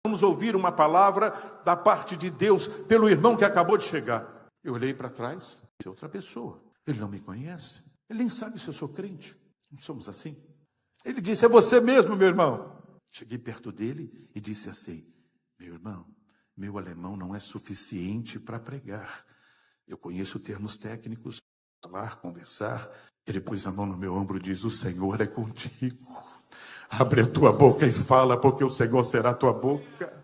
Vamos ouvir uma palavra da parte de Deus pelo irmão que acabou de chegar. Eu olhei para trás, é outra pessoa. Ele não me conhece. Ele nem sabe se eu sou crente. Não somos assim. Ele disse: é você mesmo, meu irmão. Cheguei perto dele e disse assim: meu irmão, meu alemão não é suficiente para pregar. Eu conheço termos técnicos, falar, conversar. Ele pôs a mão no meu ombro e diz: o Senhor é contigo. Abre a tua boca e fala, porque o Senhor será a tua boca.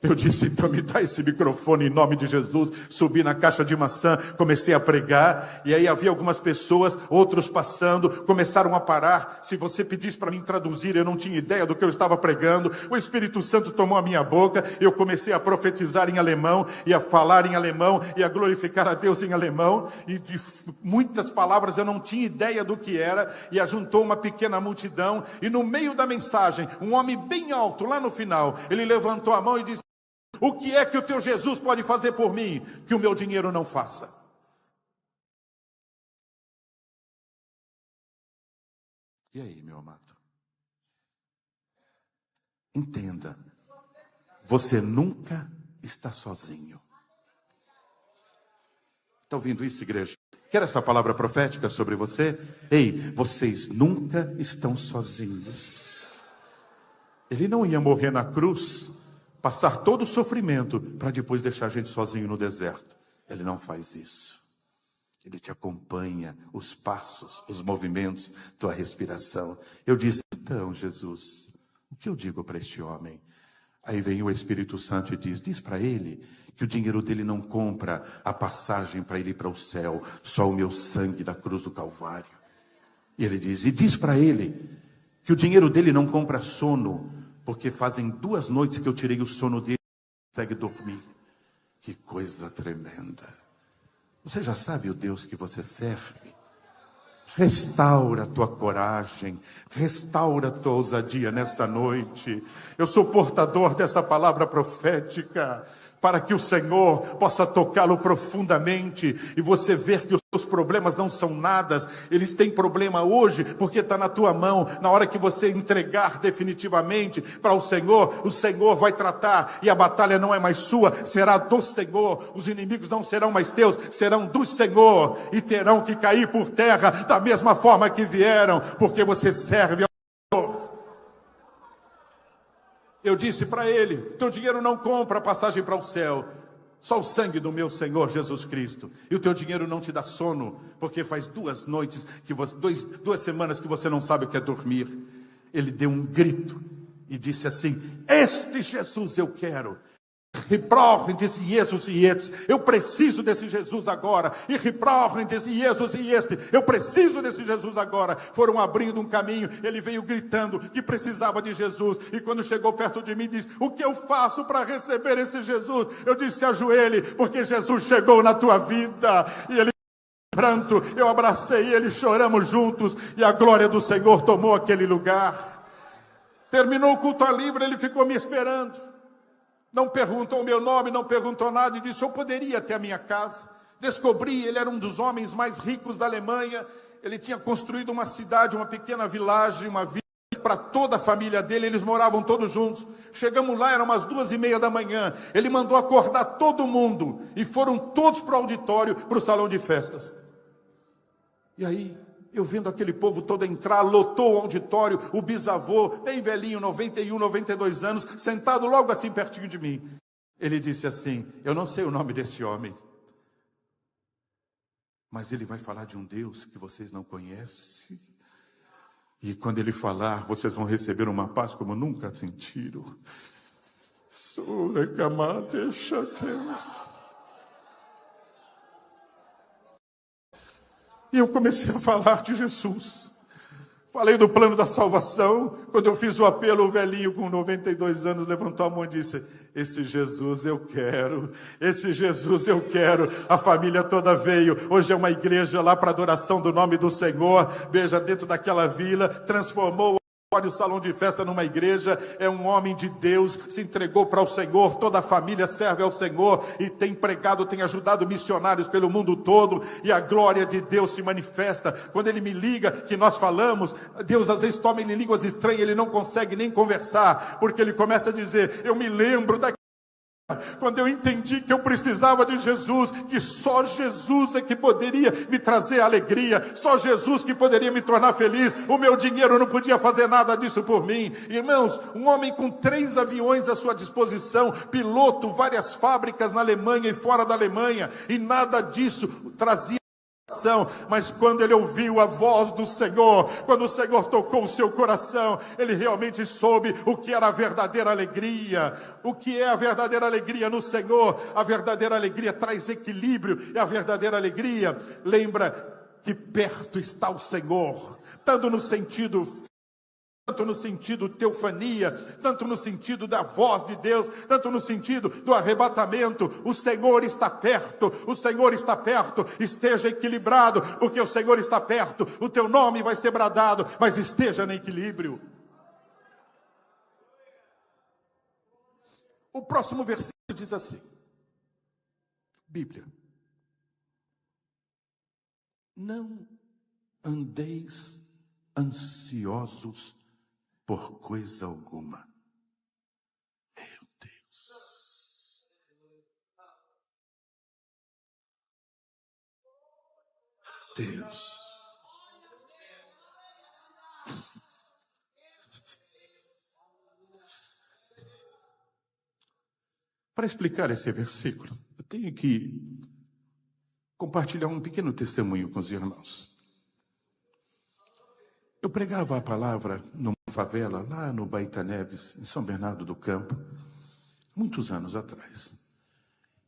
Eu disse: então me dá esse microfone em nome de Jesus. Subi na caixa de maçã, comecei a pregar. E aí havia algumas pessoas, outros passando, começaram a parar. Se você pedisse para mim traduzir, eu não tinha ideia do que eu estava pregando. O Espírito Santo tomou a minha boca. Eu comecei a profetizar em alemão, e a falar em alemão, e a glorificar a Deus em alemão. E de muitas palavras eu não tinha ideia do que era. E ajuntou uma pequena multidão. E no meio da mensagem, um homem bem alto, lá no final, ele levantou a mão e disse: o que é que o teu Jesus pode fazer por mim que o meu dinheiro não faça? E aí, meu amado? Entenda, você nunca está sozinho. Está ouvindo isso, igreja? Quer essa palavra profética sobre você? Ei, vocês nunca estão sozinhos. Ele não ia morrer na cruz, passar todo o sofrimento para depois deixar a gente sozinho no deserto. Ele não faz isso. Ele te acompanha, os passos, os movimentos, tua respiração. Eu disse: então, Jesus, o que eu digo para este homem? Aí vem o Espírito Santo e diz para ele que o dinheiro dele não compra a passagem para ele ir para o céu, só o meu sangue da cruz do Calvário. E ele diz para ele que o dinheiro dele não compra sono, porque fazem 2 noites que eu tirei o sono dele, não consegue dormir. Que coisa tremenda. Você já sabe o Deus que você serve? Restaura a tua coragem, restaura a tua ousadia nesta noite. Eu sou portador dessa palavra profética, para que o Senhor possa tocá-lo profundamente, e você ver que os seus problemas não são nada. Eles têm problema hoje, porque está na tua mão. Na hora que você entregar definitivamente para o Senhor vai tratar, e a batalha não é mais sua, será do Senhor. Os inimigos não serão mais teus, serão do Senhor, e terão que cair por terra da mesma forma que vieram, porque você serve ao Senhor. Eu disse para ele: teu dinheiro não compra a passagem para o céu, só o sangue do meu Senhor Jesus Cristo. E o teu dinheiro não te dá sono, porque faz 2 noites, duas semanas que você não sabe o que é dormir. Ele deu um grito e disse assim: este Jesus eu quero. Ich brauche diesen Jesus jetzt. Eu preciso desse Jesus agora. Ich brauche diesen Jesus jetzt. Eu preciso desse Jesus agora. Foram abrindo um caminho. Ele veio gritando que precisava de Jesus. E quando chegou perto de mim, disse: o que eu faço para receber esse Jesus? Eu disse: ajoelhe, porque Jesus chegou na tua vida. E ele, pranto, eu abracei ele, choramos juntos, e a glória do Senhor tomou aquele lugar. Terminou o culto à livre, ele ficou me esperando. Não perguntou o meu nome, não perguntou nada, e disse: eu poderia ir até a minha casa. Descobri, ele era um dos homens mais ricos da Alemanha. Ele tinha construído uma cidade, uma pequena vilagem, uma vila para toda a família dele. Eles moravam todos juntos. Chegamos lá, eram umas 2:30 da manhã. Ele mandou acordar todo mundo, e foram todos para o auditório, para o salão de festas. E aí, eu vendo aquele povo todo entrar, lotou o auditório, o bisavô, bem velhinho, 91, 92 anos, sentado logo assim pertinho de mim. Ele disse assim: eu não sei o nome desse homem, mas ele vai falar de um Deus que vocês não conhecem. E quando ele falar, vocês vão receber uma paz como nunca sentiram. E eu comecei a falar de Jesus. Falei do plano da salvação. Quando eu fiz o apelo, o velhinho com 92 anos levantou a mão e disse: esse Jesus eu quero, esse Jesus eu quero. A família toda veio. Hoje é uma igreja lá para adoração do nome do Senhor. Veja, dentro daquela vila, transformou olha o salão de festa numa igreja, é um homem de Deus, se entregou para o Senhor, toda a família serve ao Senhor, e tem pregado, tem ajudado missionários pelo mundo todo, e a glória de Deus se manifesta. Quando ele me liga, que nós falamos, Deus às vezes toma ele em línguas estranhas, ele não consegue nem conversar, porque ele começa a dizer, eu me lembro daquilo, quando eu entendi que eu precisava de Jesus, que só Jesus é que poderia me trazer alegria, só Jesus que poderia me tornar feliz, o meu dinheiro não podia fazer nada disso por mim. Irmãos, um homem com 3 aviões à sua disposição, piloto, várias fábricas na Alemanha e fora da Alemanha, e nada disso trazia. Mas quando ele ouviu a voz do Senhor, quando o Senhor tocou o seu coração, ele realmente soube o que era a verdadeira alegria. O que é a verdadeira alegria no Senhor? A verdadeira alegria traz equilíbrio, e a verdadeira alegria lembra que perto está o Senhor, tanto no sentido teofania, tanto no sentido da voz de Deus, tanto no sentido do arrebatamento. O Senhor está perto, o Senhor está perto. Esteja equilibrado, porque o Senhor está perto. O teu nome vai ser bradado, mas esteja no equilíbrio. O próximo versículo diz assim, Bíblia: não andeis ansiosos por coisa alguma. Meu Deus. Deus. Para explicar esse versículo, eu tenho que compartilhar um pequeno testemunho com os irmãos. Eu pregava a palavra numa favela, lá no Baita Neves, em São Bernardo do Campo, muitos anos atrás.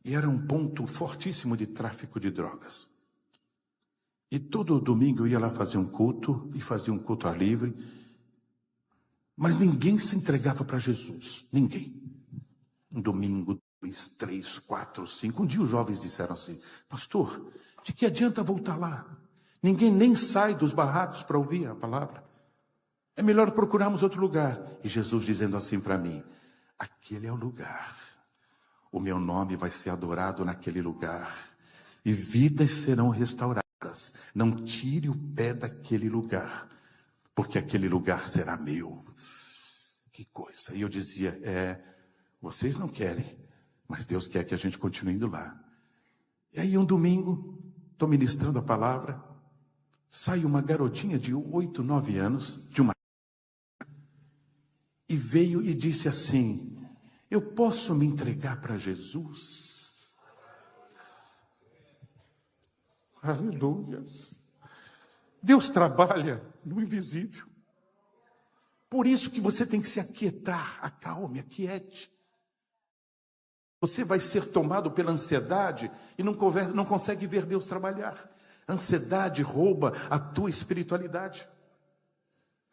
E era um ponto fortíssimo de tráfico de drogas. E todo domingo eu ia lá fazer um culto, e fazia um culto ar livre, mas ninguém se entregava para Jesus, ninguém. Um domingo, 2, 3, 4, 5, um dia os jovens disseram assim, pastor, de que adianta voltar lá? Ninguém nem sai dos barracos para ouvir a palavra. É melhor procurarmos outro lugar. E Jesus dizendo assim para mim, aquele é o lugar. O meu nome vai ser adorado naquele lugar. E vidas serão restauradas. Não tire o pé daquele lugar, porque aquele lugar será meu. Que coisa. E eu dizia, vocês não querem, mas Deus quer que a gente continue indo lá. E aí um domingo, estou ministrando a palavra, sai uma garotinha de 8, 9 anos, e veio e disse assim, eu posso me entregar para Jesus? Aleluia. Deus trabalha no invisível. Por isso que você tem que se aquietar, acalme, aquiete. Você vai ser tomado pela ansiedade e não consegue ver Deus trabalhar. A ansiedade rouba a tua espiritualidade.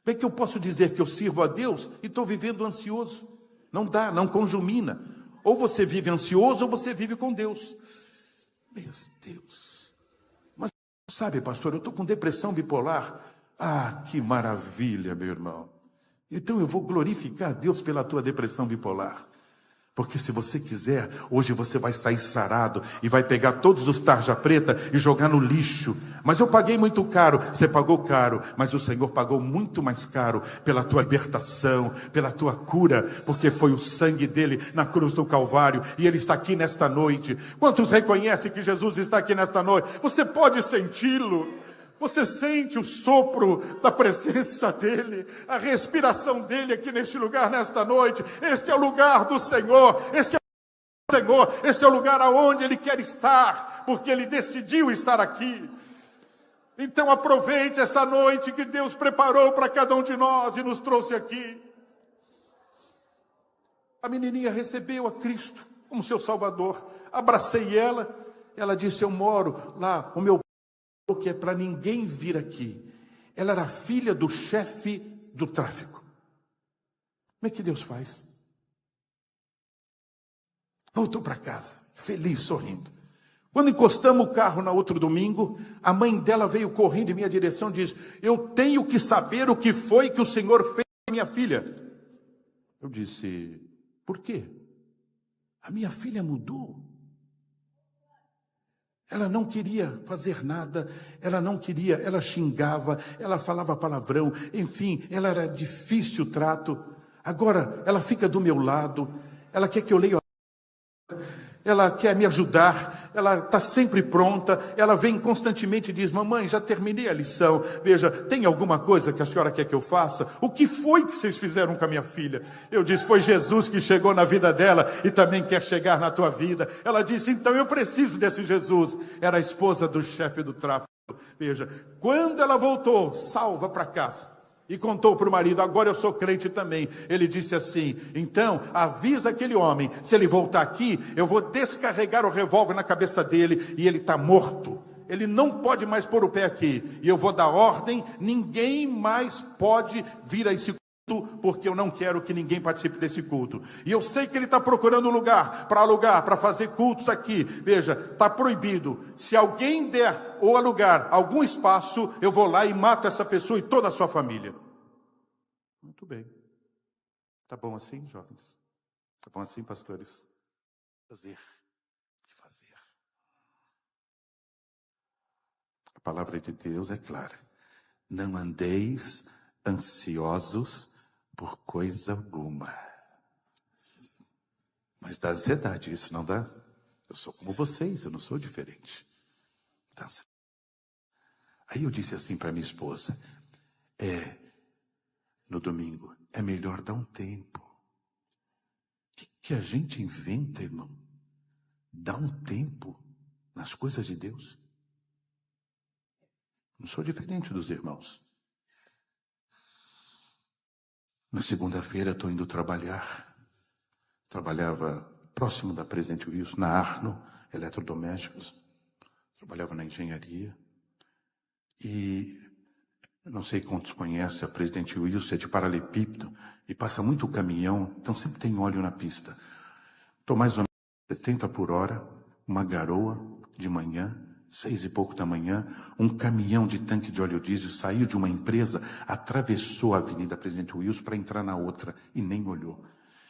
Como é que eu posso dizer que eu sirvo a Deus e estou vivendo ansioso? Não dá, não conjumina. Ou você vive ansioso ou você vive com Deus. Meu Deus. Mas sabe, pastor, eu estou com depressão bipolar. Ah, que maravilha, meu irmão. Então eu vou glorificar a Deus pela tua depressão bipolar. Porque se você quiser, hoje você vai sair sarado e vai pegar todos os tarja preta e jogar no lixo. Mas eu paguei muito caro. Você pagou caro, mas o Senhor pagou muito mais caro pela tua libertação, pela tua cura, porque foi o sangue dele na cruz do Calvário e ele está aqui nesta noite. Quantos reconhecem que Jesus está aqui nesta noite? Você pode senti-lo. Você sente o sopro da presença dele, a respiração dele aqui neste lugar, nesta noite. Este é o lugar do Senhor, este é o Senhor, este é o lugar aonde ele quer estar, porque ele decidiu estar aqui. Então aproveite essa noite que Deus preparou para cada um de nós e nos trouxe aqui. A menininha recebeu a Cristo como seu Salvador. Abracei ela, ela disse, eu moro lá, o meu que é para ninguém vir aqui. Ela era filha do chefe do tráfico. Como é que Deus faz? Voltou para casa, feliz, sorrindo. Quando encostamos o carro no outro domingo, a mãe dela veio correndo em minha direção e disse, eu tenho que saber o que foi que o Senhor fez minha filha. Eu disse: por quê? A minha filha mudou. Ela não queria fazer nada, ela não queria, ela xingava, ela falava palavrão, enfim, ela era difícil o trato. Agora ela fica do meu lado, ela quer que eu leia, ela quer me ajudar, ela está sempre pronta, ela vem constantemente e diz: mamãe, já terminei a lição, veja, tem alguma coisa que a senhora quer que eu faça? O que foi que vocês fizeram com a minha filha? Eu disse: foi Jesus que chegou na vida dela e também quer chegar na tua vida. Ela disse: então eu preciso desse Jesus. Era a esposa do chefe do tráfico. Veja, quando ela voltou salva para casa e contou para o marido: agora eu sou crente também. Ele disse assim: então avisa aquele homem, se ele voltar aqui, eu vou descarregar o revólver na cabeça dele e ele está morto. Ele não pode mais pôr o pé aqui. E eu vou dar ordem, ninguém mais pode vir a esse culto, porque eu não quero que ninguém participe desse culto. E eu sei que ele está procurando um lugar para alugar, para fazer cultos aqui. Veja, está proibido. Se alguém der ou alugar algum espaço, eu vou lá e mato essa pessoa e toda a sua família. Muito bem. Tá bom assim, jovens? Tá bom assim, pastores? Fazer. A palavra de Deus é clara: não andeis ansiosos por coisa alguma. Mas dá ansiedade, isso não dá? Eu sou como vocês, eu não sou diferente. Dá ansiedade. Aí eu disse assim para minha esposa: no domingo, é melhor dar um tempo. O que a gente inventa, irmão? Dá um tempo nas coisas de Deus. Não sou diferente dos irmãos. Na segunda-feira estou indo trabalhar. Trabalhava próximo da Presidente Wilson, na Arno, eletrodomésticos. Trabalhava na engenharia. E não sei quantos conhecem, a Presidente Wilson é de paralelepípedo e passa muito caminhão, então sempre tem óleo na pista. Estou mais ou menos 70 por hora, uma garoa de manhã, 6 e pouco da manhã, um caminhão de tanque de óleo diesel saiu de uma empresa, atravessou a Avenida Presidente Wilson para entrar na outra e nem olhou.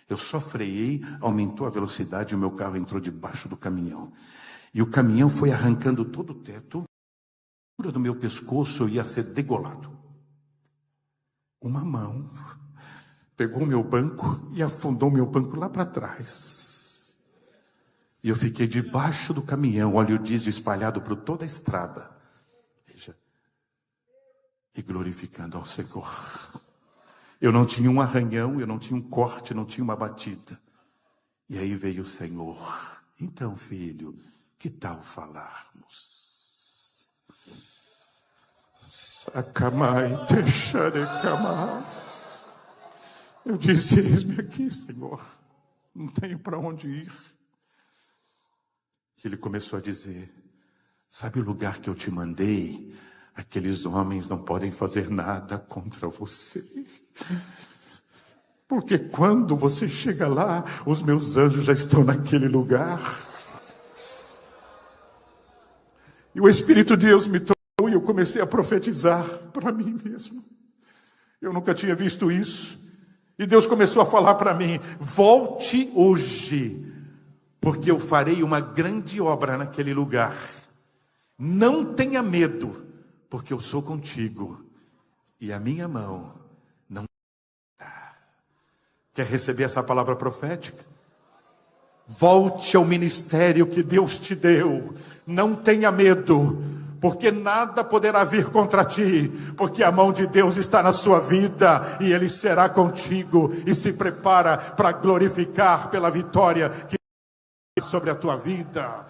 Eu só freiei, aumentou a velocidade e o meu carro entrou debaixo do caminhão. E o caminhão foi arrancando todo o teto, a altura do meu pescoço eu ia ser degolado. Uma mão pegou o meu banco e afundou o meu banco lá para trás. E eu fiquei debaixo do caminhão, óleo diesel espalhado por toda a estrada. Veja, e glorificando ao Senhor. Eu não tinha um arranhão, eu não tinha um corte, não tinha uma batida. E aí veio o Senhor: então, filho, que tal falarmos? Sacamai texarecamas. Eu disse: eis-me aqui, Senhor, não tenho para onde ir. Ele começou a dizer: sabe o lugar que eu te mandei? Aqueles homens não podem fazer nada contra você. Porque quando você chega lá, os meus anjos já estão naquele lugar. E o Espírito de Deus me tocou e eu comecei a profetizar para mim mesmo. Eu nunca tinha visto isso. E Deus começou a falar para mim: volte hoje, porque eu farei uma grande obra naquele lugar. Não tenha medo, porque eu sou contigo e a minha mão não dá. Quer receber essa palavra profética? Volte ao ministério que Deus te deu. Não tenha medo, porque nada poderá vir contra ti, porque a mão de Deus está na sua vida e Ele será contigo. E se prepara para glorificar pela vitória que sobre a tua vida.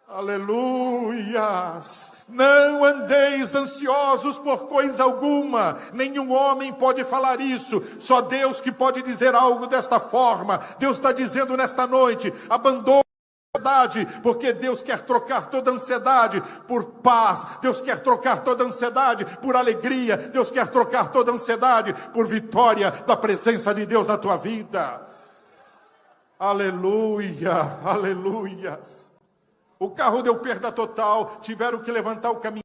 Aleluias. Não andeis ansiosos por coisa alguma. Nenhum homem pode falar isso, só Deus que pode dizer algo desta forma. Deus está dizendo nesta noite: abandone a ansiedade, porque Deus quer trocar toda ansiedade por paz. Deus quer trocar toda ansiedade por alegria. Deus quer trocar toda ansiedade por vitória da presença de Deus na tua vida. Aleluia, aleluia. O carro deu perda total, tiveram que levantar o caminhão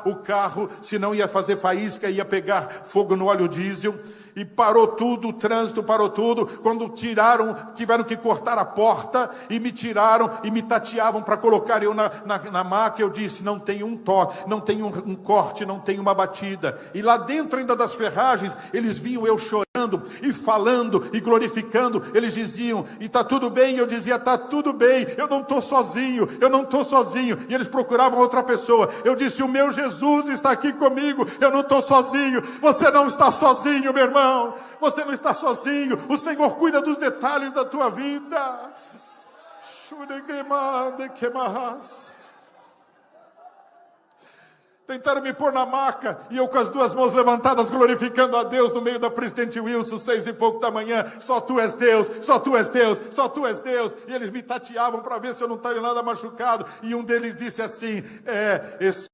o carro, senão ia fazer faísca, ia pegar fogo no óleo diesel. E parou tudo, o trânsito parou tudo. Quando tiveram que cortar a porta e me tiraram e me tateavam para colocar eu na maca. Eu disse: não tem um toque, não tem um corte, não tem uma batida. E lá dentro ainda das ferragens, eles viam eu chorando e falando e glorificando. Eles diziam: e está tudo bem? Eu dizia: está tudo bem, eu não estou sozinho, eu não estou sozinho. E eles procuravam outra pessoa. Eu disse: o meu Jesus está aqui comigo, eu não estou sozinho. Você não está sozinho, meu irmão. Você não está sozinho. O Senhor cuida dos detalhes da tua vida. Tentaram me pôr na maca, e eu com as duas mãos levantadas, glorificando a Deus no meio da Presidente Wilson, 6 e pouco da manhã. Só tu és Deus, só tu és Deus, só tu és Deus. E eles me tateavam para ver se eu não estava nada machucado. E um deles disse assim: esse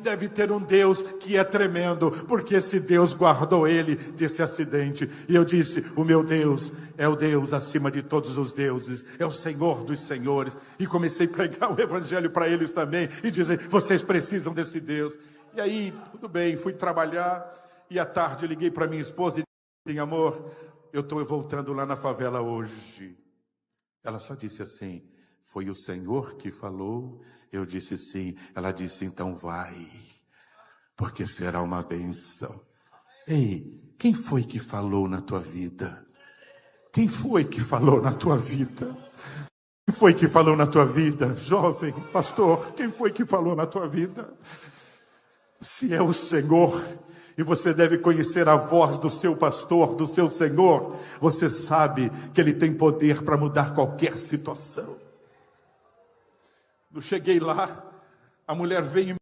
deve ter um Deus que é tremendo, porque esse Deus guardou ele desse acidente. E eu disse: o meu Deus é o Deus acima de todos os deuses, é o Senhor dos senhores. E comecei a pregar o evangelho para eles também, e dizer: vocês precisam desse Deus. E aí, tudo bem, fui trabalhar, e à tarde liguei para minha esposa e disse: amor, eu estou voltando lá na favela hoje. Ela só disse assim: foi o Senhor que falou? Eu disse: sim. Ela disse: então vai, porque será uma bênção. Ei, quem foi que falou na tua vida? Quem foi que falou na tua vida? Quem foi que falou na tua vida? Jovem, pastor, quem foi que falou na tua vida? Se é o Senhor, e você deve conhecer a voz do seu pastor, do seu Senhor, você sabe que Ele tem poder para mudar qualquer situação. Eu cheguei lá, a mulher veio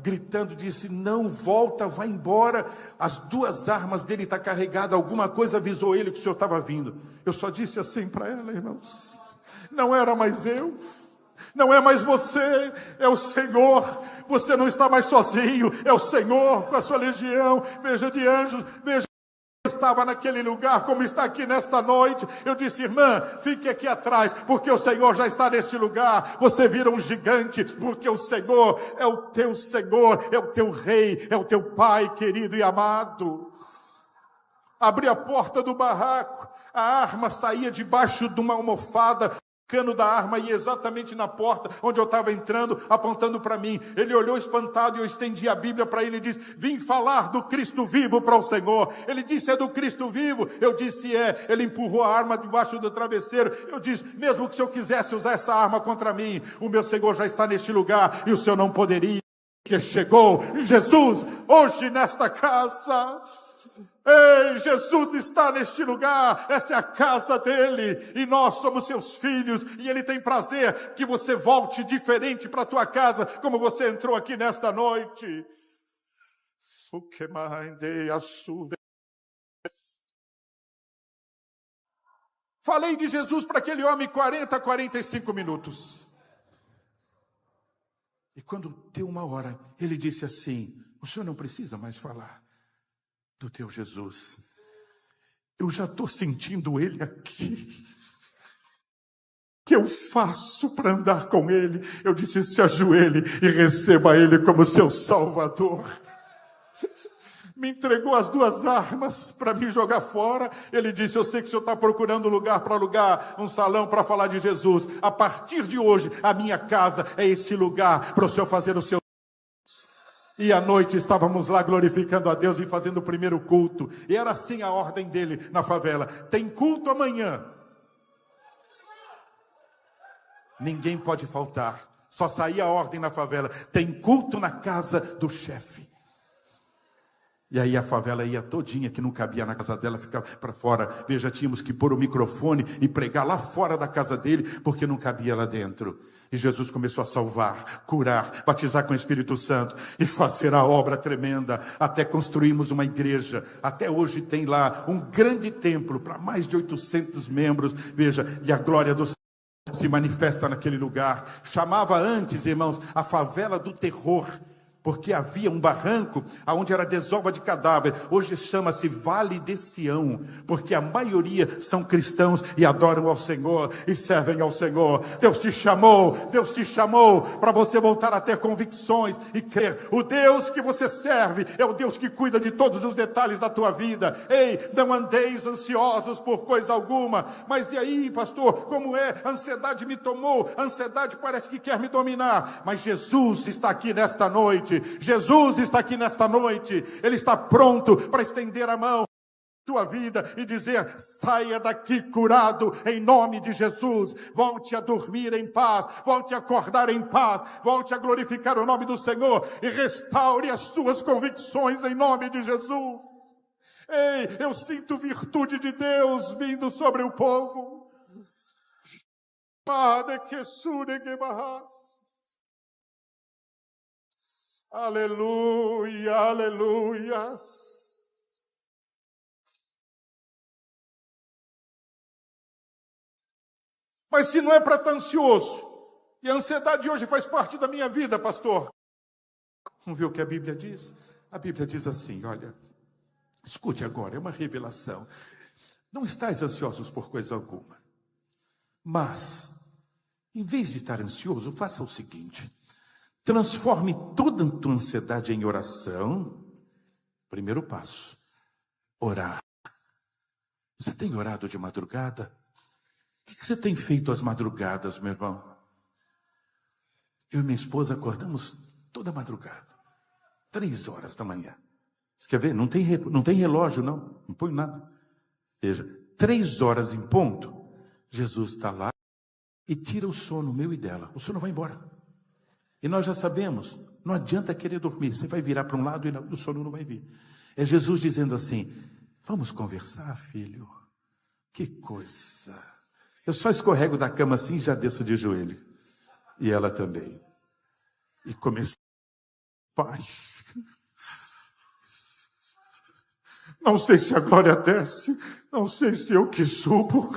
gritando, disse: não volta, vai embora. As duas armas dele estão carregadas, alguma coisa avisou ele que o senhor estava vindo. Eu só disse assim para ela: irmãos, não era mais eu, não é mais você, é o Senhor. Você não está mais sozinho, é o Senhor com a sua legião, veja, de anjos, veja. Estava naquele lugar como está aqui nesta noite. Eu disse: irmã, fique aqui atrás, porque o Senhor já está neste lugar. Você vira um gigante, porque o Senhor é o teu Senhor, é o teu Rei, é o teu Pai querido e amado. Abri a porta do barraco, a arma saía debaixo de uma almofada. O cano da arma ia exatamente na porta onde eu estava entrando, apontando para mim. Ele olhou espantado e eu estendi a Bíblia para ele e disse: vim falar do Cristo vivo para o Senhor. Ele disse: é do Cristo vivo? Eu disse: é. Ele empurrou a arma debaixo do travesseiro. Eu disse: mesmo que o Senhor quisesse usar essa arma contra mim, o meu Senhor já está neste lugar e o Senhor não poderia, porque chegou Jesus hoje nesta casa. Ei, Jesus está neste lugar, esta é a casa dele, e nós somos seus filhos, e ele tem prazer que você volte diferente para a tua casa, como você entrou aqui nesta noite. Falei de Jesus para aquele homem 40, 45 minutos. E quando deu uma hora, ele disse assim: o senhor não precisa mais falar do teu Jesus, eu já estou sentindo ele aqui. O que eu faço para andar com ele? Eu disse: se ajoelhe e receba ele como seu Salvador. Me entregou as duas armas para me jogar fora. Ele disse: eu sei que o senhor está procurando lugar para alugar um salão para falar de Jesus. A partir de hoje, a minha casa é esse lugar para o senhor fazer o seu. E à noite estávamos lá glorificando a Deus e fazendo o primeiro culto. E era assim a ordem dele na favela: tem culto amanhã. Ninguém pode faltar. Só saía a ordem na favela: tem culto na casa do chefe. E aí a favela ia todinha, que não cabia na casa dela, ficava para fora. Veja, tínhamos que pôr o microfone e pregar lá fora da casa dele, porque não cabia lá dentro. E Jesus começou a salvar, curar, batizar com o Espírito Santo e fazer a obra tremenda, até construirmos uma igreja. Até hoje tem lá um grande templo para mais de 800 membros. Veja, e a glória do Senhor se manifesta naquele lugar. Chamava antes, irmãos, a favela do terror, porque havia um barranco onde era desova de cadáver. Hoje chama-se Vale de Sião, porque a maioria são cristãos e adoram ao Senhor e servem ao Senhor. Deus te chamou para você voltar a ter convicções e crer. O Deus que você serve é o Deus que cuida de todos os detalhes da tua vida. Ei, não andeis ansiosos por coisa alguma. Mas e aí, pastor, como é? A ansiedade me tomou, a ansiedade parece que quer me dominar. Mas Jesus está aqui nesta noite. Jesus está aqui nesta noite. Ele está pronto para estender a mão tua vida e dizer: saia daqui curado em nome de Jesus. Volte a dormir em paz, volte a acordar em paz, volte a glorificar o nome do Senhor e restaure as suas convicções em nome de Jesus. Ei, eu sinto virtude de Deus vindo sobre o povo. Aleluia, aleluia. Mas se não é para estar ansioso, e a ansiedade hoje faz parte da minha vida, pastor, vamos ver o que a Bíblia diz? A Bíblia diz assim, olha, escute agora, é uma revelação. Não estais ansiosos por coisa alguma, mas, em vez de estar ansioso, faça o seguinte: transforme toda a tua ansiedade em oração. Primeiro passo, orar. Você tem orado de madrugada? O que você tem feito às madrugadas, meu irmão? Eu e minha esposa acordamos toda madrugada, 3 horas da manhã. Você quer ver? Não tem relógio, não põe nada. Veja, 3 horas em ponto, Jesus está lá e tira o sono meu e dela. O sono vai embora. E nós já sabemos, não adianta querer dormir. Você vai virar para um lado e o sono não vai vir. É Jesus dizendo assim: vamos conversar, filho. Que coisa. Eu só escorrego da cama assim e já desço de joelho. E ela também. E comecei: pai, não sei se a glória desce, não sei se eu que subo,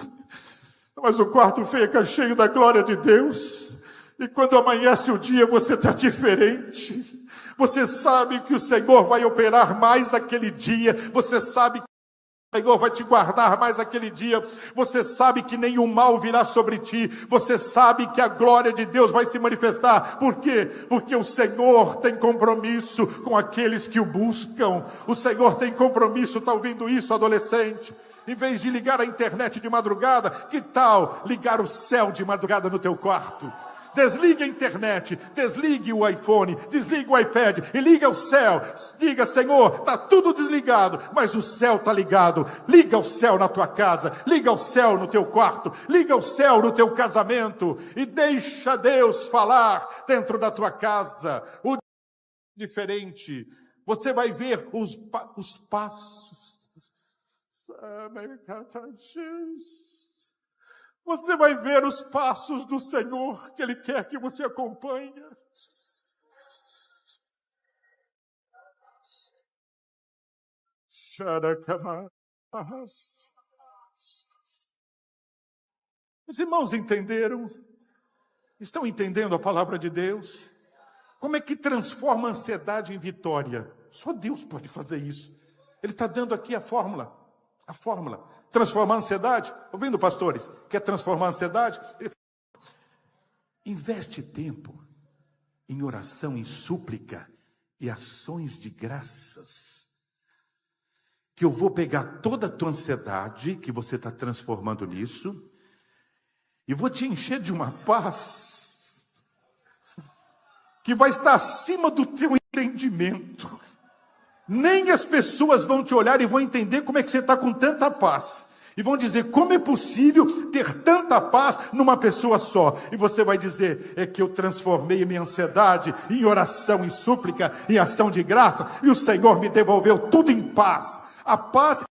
mas o quarto fica cheio da glória de Deus. E quando amanhece o dia, você está diferente. Você sabe que o Senhor vai operar mais aquele dia. Você sabe que o Senhor vai te guardar mais aquele dia. Você sabe que nenhum mal virá sobre ti. Você sabe que a glória de Deus vai se manifestar. Por quê? Porque o Senhor tem compromisso com aqueles que o buscam. O Senhor tem compromisso. Está ouvindo isso, adolescente? Em vez de ligar a internet de madrugada, que tal ligar o céu de madrugada no teu quarto? Desligue a internet, desligue o iPhone, desligue o iPad e liga o céu. Diga: Senhor, está tudo desligado, mas o céu está ligado. Liga o céu na tua casa, liga o céu no teu quarto, liga o céu no teu casamento e deixa Deus falar dentro da tua casa. O diferente, você vai ver os passos. Você vai ver os passos do Senhor que Ele quer que você acompanhe. Os irmãos entenderam? Estão entendendo a palavra de Deus? Como é que transforma a ansiedade em vitória? Só Deus pode fazer isso. Ele está dando aqui a fórmula. A fórmula. Transformar a ansiedade. Ouvindo, pastores? Quer transformar a ansiedade? Investe tempo em oração, em súplica e ações de graças. Que eu vou pegar toda a tua ansiedade, que você está transformando nisso, e vou te encher de uma paz que vai estar acima do teu entendimento. Nem as pessoas vão te olhar e vão entender como é que você está com tanta paz. E vão dizer: como é possível ter tanta paz numa pessoa só? E você vai dizer: é que eu transformei minha ansiedade em oração, em súplica, em ação de graça, e o Senhor me devolveu tudo em paz. A paz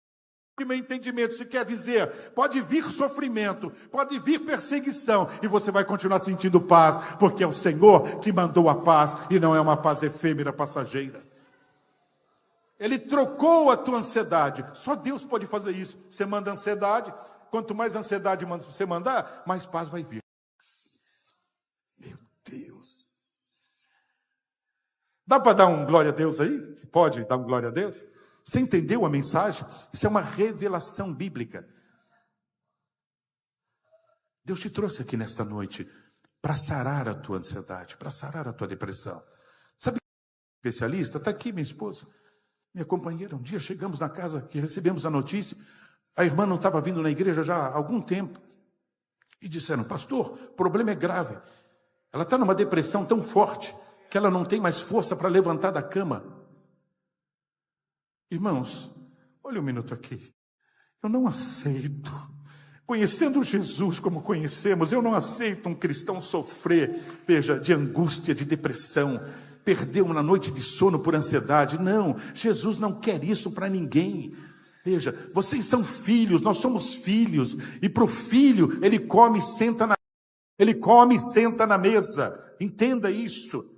que meu entendimento se quer dizer, pode vir sofrimento, pode vir perseguição, e você vai continuar sentindo paz, porque é o Senhor que mandou a paz, e não é uma paz efêmera, passageira. Ele trocou a tua ansiedade. Só Deus pode fazer isso. Você manda ansiedade, quanto mais ansiedade você mandar, mais paz vai vir. Meu Deus. Dá para dar um glória a Deus aí? Se pode dar um glória a Deus? Você entendeu a mensagem? Isso é uma revelação bíblica. Deus te trouxe aqui nesta noite para sarar a tua ansiedade, para sarar a tua depressão. Sabe, especialista, está aqui minha esposa, minha companheira. Um dia chegamos na casa que recebemos a notícia, a irmã não estava vindo na igreja já há algum tempo, e disseram: pastor, o problema é grave. Ela está numa depressão tão forte que ela não tem mais força para levantar da cama. Irmãos, olha um minuto aqui. Eu não aceito, conhecendo Jesus como conhecemos, eu não aceito um cristão sofrer, veja, de angústia, de depressão, perder uma noite de sono por ansiedade. Não, Jesus não quer isso para ninguém. Veja, vocês são filhos, nós somos filhos, e para o filho, ele come e senta na mesa. Entenda isso.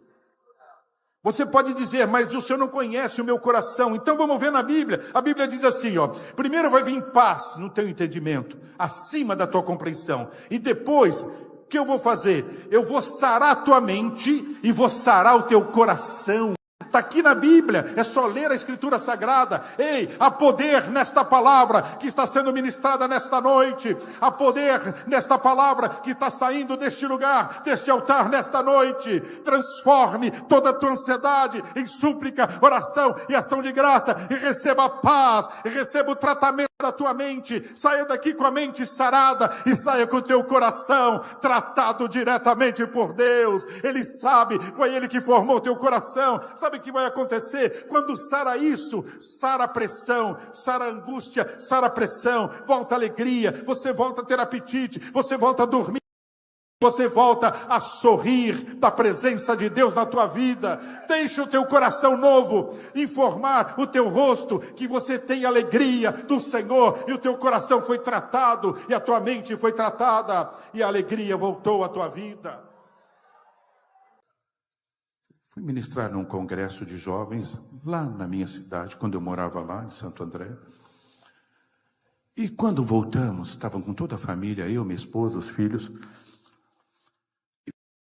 Você pode dizer: mas o Senhor não conhece o meu coração. Então vamos ver na Bíblia. A Bíblia diz assim, primeiro vai vir paz no teu entendimento, acima da tua compreensão. E depois, o que eu vou fazer? Eu vou sarar a tua mente e vou sarar o teu coração. Está aqui na Bíblia, é só ler a Escritura Sagrada. Ei, há poder nesta palavra que está sendo ministrada nesta noite. Há poder nesta palavra que está saindo deste lugar, deste altar nesta noite. Transforme toda a tua ansiedade em súplica, oração e ação de graça. E receba a paz, e receba o tratamento da tua mente. Saia daqui com a mente sarada e saia com o teu coração tratado diretamente por Deus. Ele sabe, foi Ele que formou o teu coração. Sabe o que vai acontecer? Quando sara isso, sara a pressão, sara a angústia, sara a pressão, volta a alegria, você volta a ter apetite, você volta a dormir, você volta a sorrir da presença de Deus na tua vida. Deixa o teu coração novo informar o teu rosto que você tem alegria do Senhor, e o teu coração foi tratado, e a tua mente foi tratada, e a alegria voltou à tua vida. Fui ministrar num congresso de jovens lá na minha cidade, quando eu morava lá em Santo André. E quando voltamos, estavam com toda a família, eu, minha esposa, os filhos,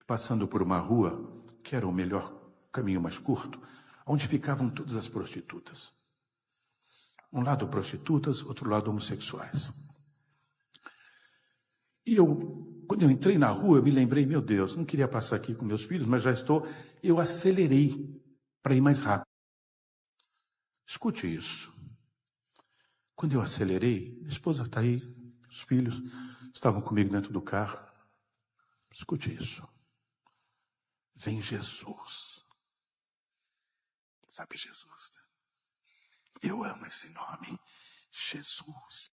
passando por uma rua, que era o melhor caminho mais curto, onde ficavam todas as prostitutas. Um lado prostitutas, outro lado homossexuais. E quando eu entrei na rua, eu me lembrei: meu Deus, não queria passar aqui com meus filhos, mas já estou. Eu acelerei para ir mais rápido. Escute isso. Quando eu acelerei, minha esposa está aí, os filhos estavam comigo dentro do carro. Escute isso. Vem Jesus. Sabe Jesus, né? Eu amo esse nome, Jesus.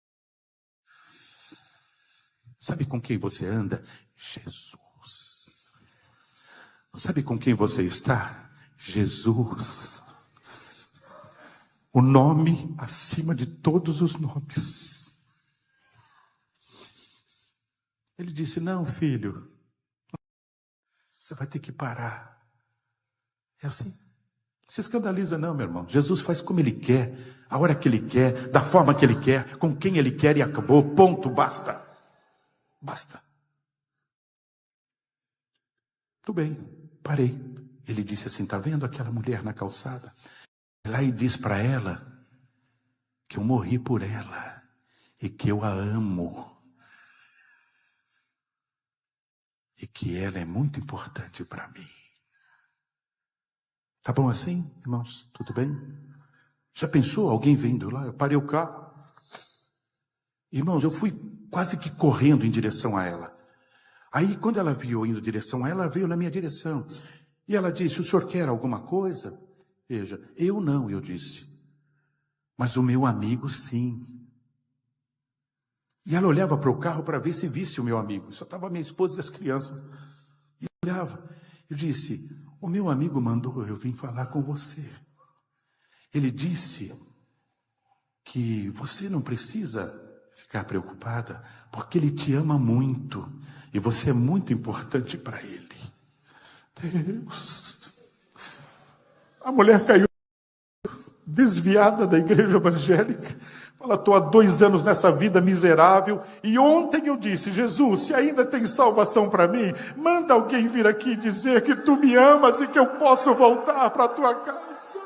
Sabe com quem você anda? Jesus. Sabe com quem você está? Jesus. O nome acima de todos os nomes. Ele disse: não, filho, você vai ter que parar. É assim. Não se escandaliza não, meu irmão. Jesus faz como Ele quer, a hora que Ele quer, da forma que Ele quer, com quem Ele quer, e acabou. Ponto, basta. Basta. Tudo bem, parei. Ele disse assim: está vendo aquela mulher na calçada? Vai lá e diz para ela que eu morri por ela e que eu a amo. E que ela é muito importante para mim. Tá bom assim, irmãos? Tudo bem? Já pensou alguém vindo lá? Eu parei o carro. Irmãos, eu fui quase que correndo em direção a ela. Aí, quando ela viu indo em direção a ela, veio na minha direção. E ela disse: o senhor quer alguma coisa? Veja, eu não, eu disse. Mas o meu amigo, sim. E ela olhava para o carro para ver se visse o meu amigo. Só estava minha esposa e as crianças. E olhava. Eu disse: o meu amigo mandou eu vim falar com você. Ele disse que você não precisa ficar preocupada, porque ele te ama muito. E você é muito importante para ele. Deus. A mulher caiu desviada da igreja evangélica. Fala, estou há 2 anos nessa vida miserável, e ontem eu disse, Jesus, se ainda tem salvação para mim, manda alguém vir aqui dizer que tu me amas e que eu posso voltar para a tua casa.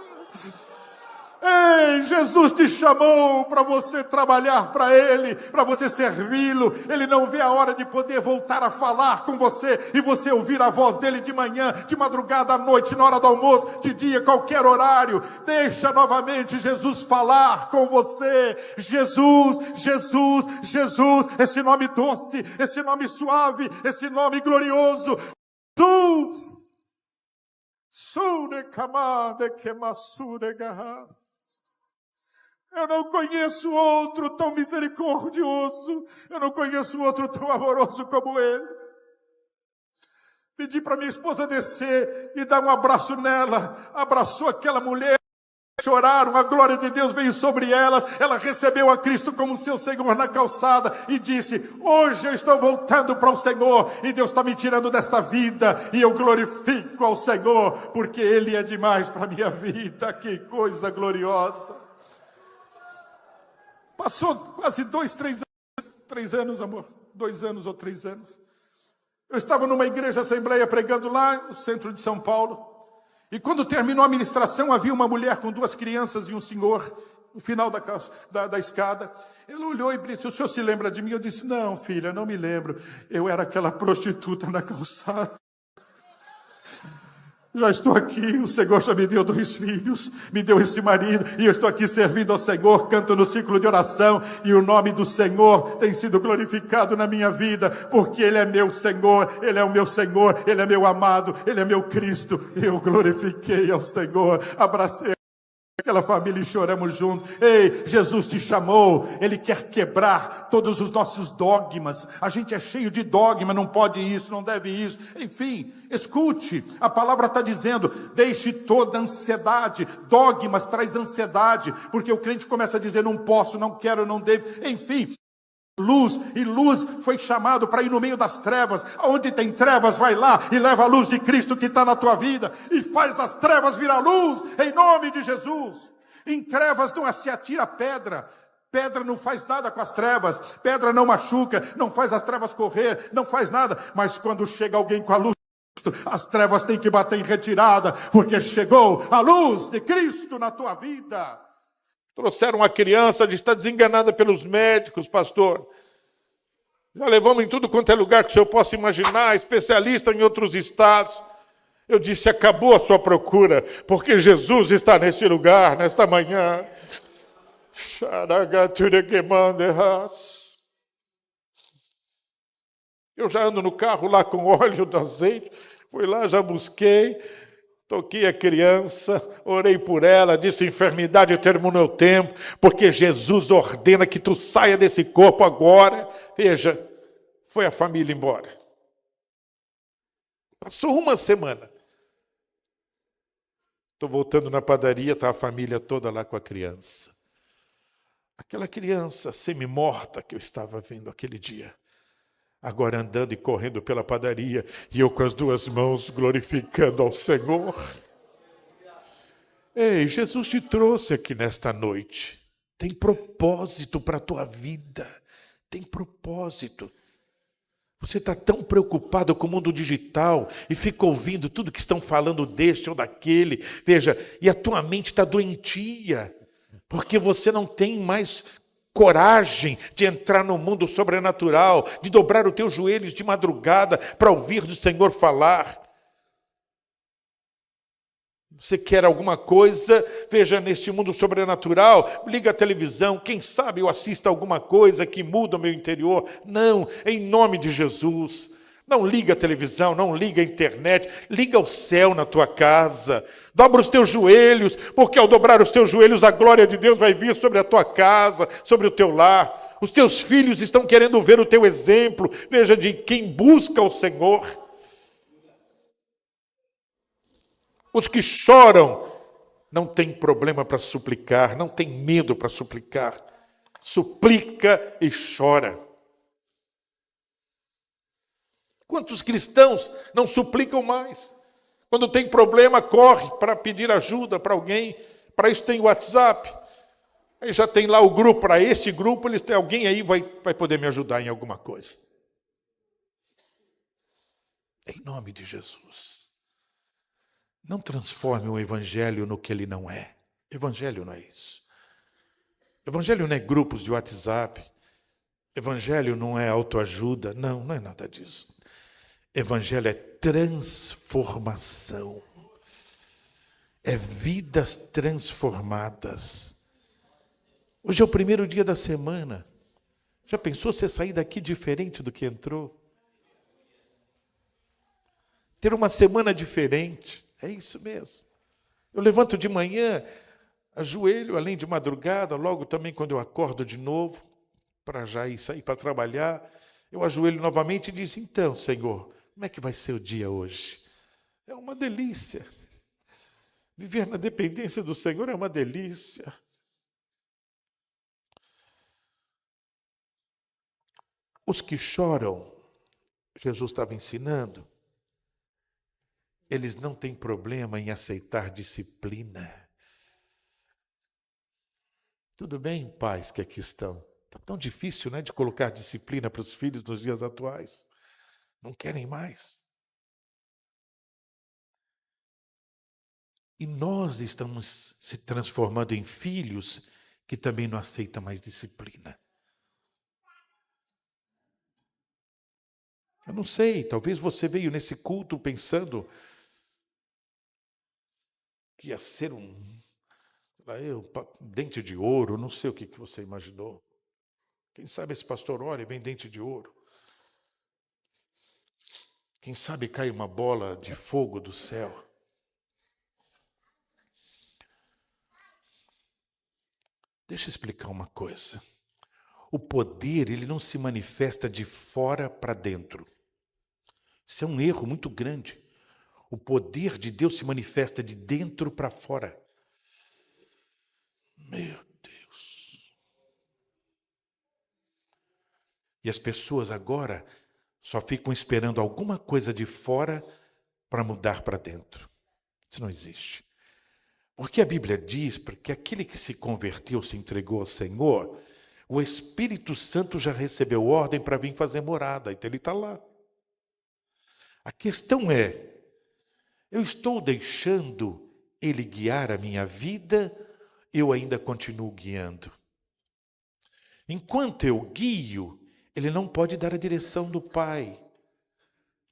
Ei, Jesus te chamou para você trabalhar para Ele, para você servi-lo. Ele não vê a hora de poder voltar a falar com você e você ouvir a voz dele de manhã, de madrugada, à noite, na hora do almoço, de dia, qualquer horário. Deixa novamente Jesus falar com você. Jesus, Jesus, Jesus, esse nome doce, esse nome suave, esse nome glorioso. Jesus. Eu não conheço outro tão misericordioso, eu não conheço outro tão amoroso como ele. Pedi para minha esposa descer e dar um abraço nela, abraçou aquela mulher, choraram, a glória de Deus veio sobre elas, ela recebeu a Cristo como seu Senhor na calçada e disse, hoje eu estou voltando para o Senhor e Deus está me tirando desta vida e eu glorifico ao Senhor, porque Ele é demais para a minha vida. Que coisa gloriosa. Passou quase 3 anos, amor, 2 anos ou 3 anos. Eu estava numa igreja assembleia pregando lá no centro de São Paulo. E quando terminou a ministração, havia uma mulher com 2 crianças e um senhor no final da escada. Ela olhou e disse, o senhor se lembra de mim? Eu disse, não, filha, não me lembro. Eu era aquela prostituta na calçada. Já estou aqui, o Senhor já me deu 2 filhos, me deu esse marido, e eu estou aqui servindo ao Senhor, canto no ciclo de oração, e o nome do Senhor tem sido glorificado na minha vida, porque Ele é meu Senhor, Ele é o meu Senhor, Ele é meu amado, Ele é meu Cristo. Eu glorifiquei ao Senhor, abracei aquela família e choramos juntos. Ei, Jesus te chamou, Ele quer quebrar todos os nossos dogmas. A gente é cheio de dogma, não pode isso, não deve isso. Enfim, escute, a palavra está dizendo, deixe toda ansiedade. Dogmas traz ansiedade, porque o crente começa a dizer, não posso, não quero, não devo. Enfim, luz, e luz foi chamado para ir no meio das trevas. Onde tem trevas, vai lá e leva a luz de Cristo que está na tua vida e faz as trevas virar luz, em nome de Jesus. Em trevas não se atira pedra, pedra não faz nada com as trevas, pedra não machuca, não faz as trevas correr, não faz nada, mas quando chega alguém com a luz de Cristo, as trevas têm que bater em retirada, porque chegou a luz de Cristo na tua vida. Trouxeram uma criança, está desenganada pelos médicos, pastor. Já levamos em tudo quanto é lugar que o senhor possa imaginar, especialista em outros estados. Eu disse, acabou a sua procura, porque Jesus está neste lugar, nesta manhã. Eu já ando no carro lá com óleo do azeite, fui lá, já busquei. Toquei a criança, orei por ela, disse, enfermidade terminou o tempo, porque Jesus ordena que tu saia desse corpo agora. Veja, foi a família embora. Passou uma semana. Estou voltando na padaria, está a família toda lá com a criança. Aquela criança semi-morta que eu estava vendo aquele dia. Agora andando e correndo pela padaria, e eu com as 2 mãos glorificando ao Senhor. Ei, Jesus te trouxe aqui nesta noite. Tem propósito para a tua vida. Tem propósito. Você está tão preocupado com o mundo digital e fica ouvindo tudo que estão falando deste ou daquele. Veja, e a tua mente está doentia, porque você não tem mais coragem de entrar no mundo sobrenatural, de dobrar os teus joelhos de madrugada para ouvir do Senhor falar. Você quer alguma coisa, veja, neste mundo sobrenatural, liga a televisão, quem sabe eu assista alguma coisa que muda o meu interior. Não, em nome de Jesus. Não liga a televisão, não liga a internet, liga o céu na tua casa. Dobra os teus joelhos, porque ao dobrar os teus joelhos, a glória de Deus vai vir sobre a tua casa, sobre o teu lar. Os teus filhos estão querendo ver o teu exemplo, veja, de quem busca o Senhor. Os que choram não tem problema para suplicar, não tem medo para suplicar. Suplica e chora. Quantos cristãos não suplicam mais? Quando tem problema, corre para pedir ajuda para alguém, Para isso tem o WhatsApp. Aí já tem lá o grupo. Para este grupo, eles têm alguém aí vai poder me ajudar em alguma coisa. Em nome de Jesus. Não transforme o evangelho no que ele não é. Evangelho não é isso. Evangelho não é grupos de WhatsApp. Evangelho não é autoajuda. Não, não é nada disso. Evangelho é transformação. É vidas transformadas. Hoje é o primeiro dia da semana. Já pensou você sair daqui diferente do que entrou? Ter uma semana diferente. É isso mesmo. Eu levanto de manhã, ajoelho, além de madrugada, logo também quando eu acordo de novo, para já ir sair para trabalhar, eu ajoelho novamente e digo, então, Senhor, como é que vai ser o dia hoje? É uma delícia. Viver na dependência do Senhor é uma delícia. Os que choram, Jesus estava ensinando, eles não têm problema em aceitar disciplina. Tudo bem, pais que aqui estão. Está tão difícil, né, de colocar disciplina para os filhos nos dias atuais. Não querem mais. E nós estamos se transformando em filhos que também não aceitam mais disciplina. Eu não sei, talvez você veio nesse culto pensando que ia ser um dente de ouro, não sei o que você imaginou. Quem sabe esse pastor olha vem dente de ouro. Quem sabe cai uma bola de fogo do céu. Deixa eu explicar uma coisa. O poder, ele não se manifesta de fora para dentro. Isso é um erro muito grande. O poder de Deus se manifesta de dentro para fora. Meu Deus. E as pessoas agora só ficam esperando alguma coisa de fora para mudar para dentro. Isso não existe. Porque a Bíblia diz que aquele que se converteu, se entregou ao Senhor, o Espírito Santo já recebeu ordem para vir fazer morada. Então ele está lá. A questão é, eu estou deixando ele guiar a minha vida, eu ainda continuo guiando. Enquanto eu guio, ele não pode dar a direção do Pai.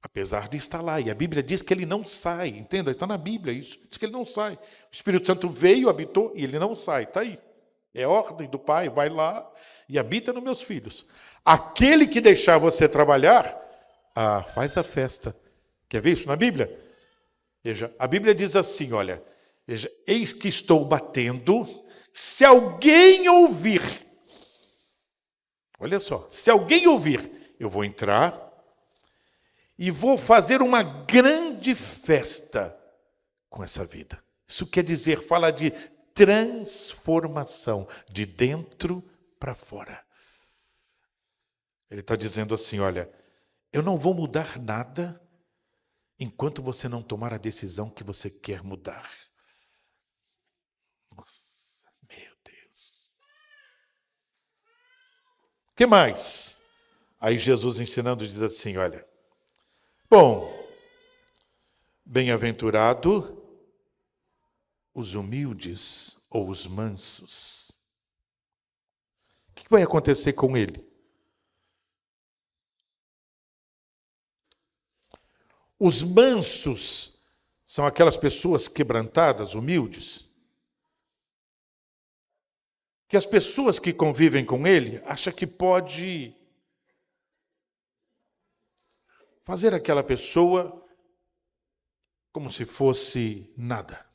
Apesar de estar lá. E a Bíblia diz que ele não sai. Entenda, está na Bíblia isso. Diz que ele não sai. O Espírito Santo veio, habitou e ele não sai. Está aí. É ordem do Pai, vai lá e habita nos meus filhos. Aquele que deixar você trabalhar, faz a festa. Quer ver isso na Bíblia? Veja, a Bíblia diz assim, olha, veja, eis que estou batendo, se alguém ouvir, olha só, se alguém ouvir, eu vou entrar e vou fazer uma grande festa com essa vida. Isso quer dizer, fala de transformação, de dentro para fora. Ele está dizendo assim, olha, eu não vou mudar nada enquanto você não tomar a decisão que você quer mudar. Nossa, meu Deus. O que mais? Aí Jesus ensinando diz assim, olha, bom, bem-aventurado os humildes ou os mansos. O que vai acontecer com ele? Os mansos são aquelas pessoas quebrantadas, humildes, que as pessoas que convivem com ele acham que pode fazer aquela pessoa como se fosse nada.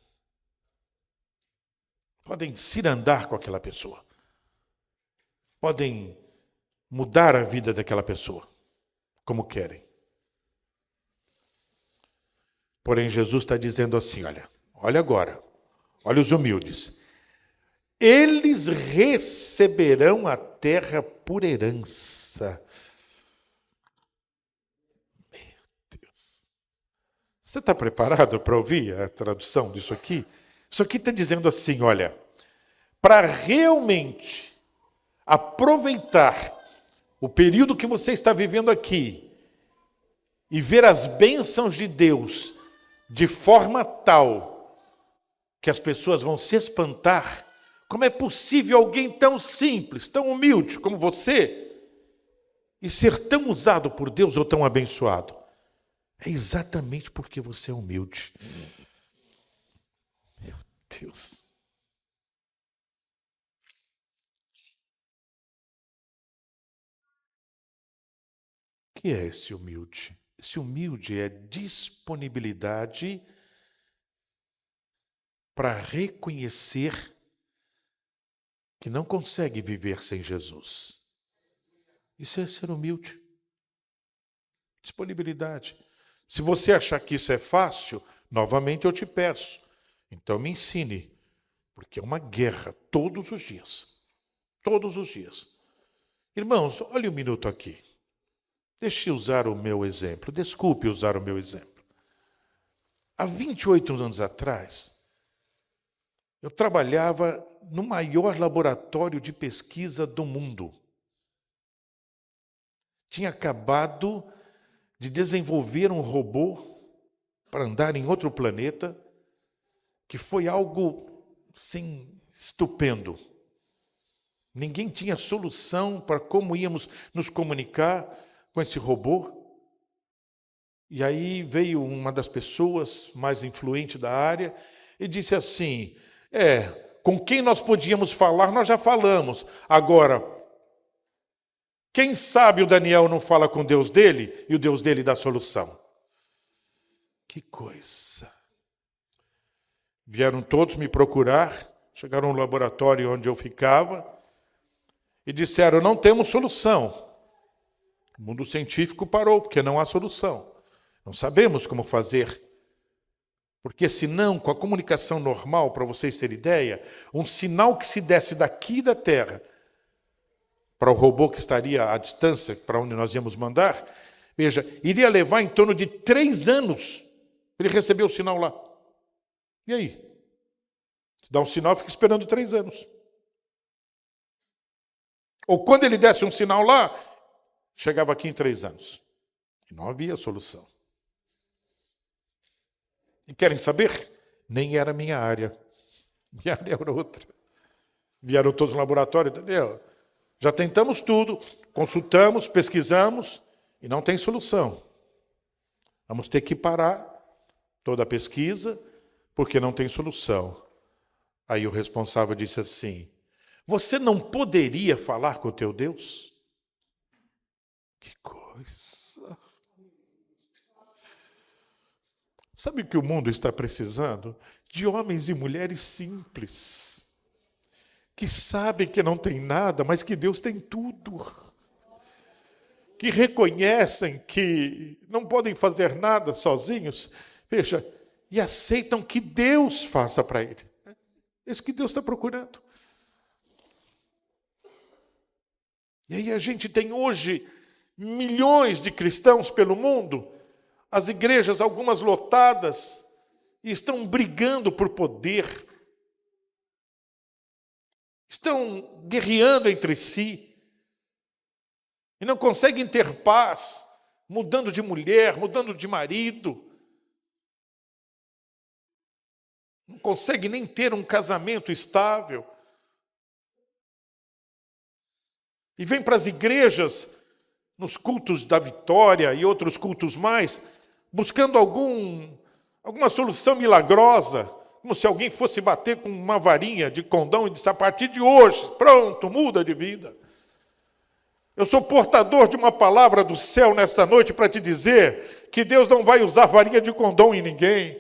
Podem cirandar com aquela pessoa. Podem mudar a vida daquela pessoa, como querem. Porém, Jesus está dizendo assim, olha agora, olha os humildes. Eles receberão a terra por herança. Meu Deus. Você está preparado para ouvir a tradução disso aqui? Isso aqui está dizendo assim, olha, para realmente aproveitar o período que você está vivendo aqui e ver as bênçãos de Deus de forma tal que as pessoas vão se espantar, como é possível alguém tão simples, tão humilde como você e ser tão usado por Deus ou tão abençoado? É exatamente porque você é humilde. Meu Deus. O que é esse humilde? Esse humilde é disponibilidade para reconhecer que não consegue viver sem Jesus. Isso é ser humilde. Disponibilidade. Se você achar que isso é fácil, novamente eu te peço, então me ensine, porque é uma guerra todos os dias. Todos os dias. Irmãos, olhe um minuto aqui. Deixe usar o meu exemplo. Desculpe usar o meu exemplo. Há 28 anos atrás, eu trabalhava no maior laboratório de pesquisa do mundo. Tinha acabado de desenvolver um robô para andar em outro planeta, que foi algo, sim, estupendo. Ninguém tinha solução para como íamos nos comunicar com esse robô. E aí veio uma das pessoas mais influentes da área e disse assim, com quem nós podíamos falar, nós já falamos. Agora, quem sabe o Daniel não fala com o Deus dele e o Deus dele dá solução? Que coisa! Vieram todos me procurar, chegaram no laboratório onde eu ficava e disseram, não temos solução. O mundo científico parou, porque não há solução. Não sabemos como fazer. Porque senão, com a comunicação normal, para vocês terem ideia, um sinal que se desse daqui da Terra para o robô que estaria à distância, para onde nós íamos mandar, veja, iria levar em torno de 3 anos para ele receber o sinal lá. E aí? Se dá um sinal, fica esperando 3 anos. Ou quando ele desse um sinal lá, chegava aqui em 3 anos. E não havia solução. E querem saber? Nem era minha área. Minha área era outra. Vieram todos no laboratório, entendeu? Já tentamos tudo, consultamos, pesquisamos e não tem solução. Vamos ter que parar toda a pesquisa porque não tem solução. Aí o responsável disse assim, você não poderia falar com o teu Deus? Que coisa! Sabe o que o mundo está precisando? De homens e mulheres simples, que sabem que não tem nada, mas que Deus tem tudo. Que reconhecem que não podem fazer nada sozinhos, veja, e aceitam que Deus faça para ele. É isso que Deus está procurando. E aí a gente tem hoje milhões de cristãos pelo mundo, as igrejas, algumas lotadas, e estão brigando por poder, estão guerreando entre si, e não conseguem ter paz, mudando de mulher, mudando de marido, não conseguem nem ter um casamento estável. E vem para as igrejas, nos cultos da vitória e outros cultos mais, buscando alguma solução milagrosa, como se alguém fosse bater com uma varinha de condão e disse, a partir de hoje, pronto, muda de vida. Eu sou portador de uma palavra do céu nessa noite para te dizer que Deus não vai usar varinha de condão em ninguém,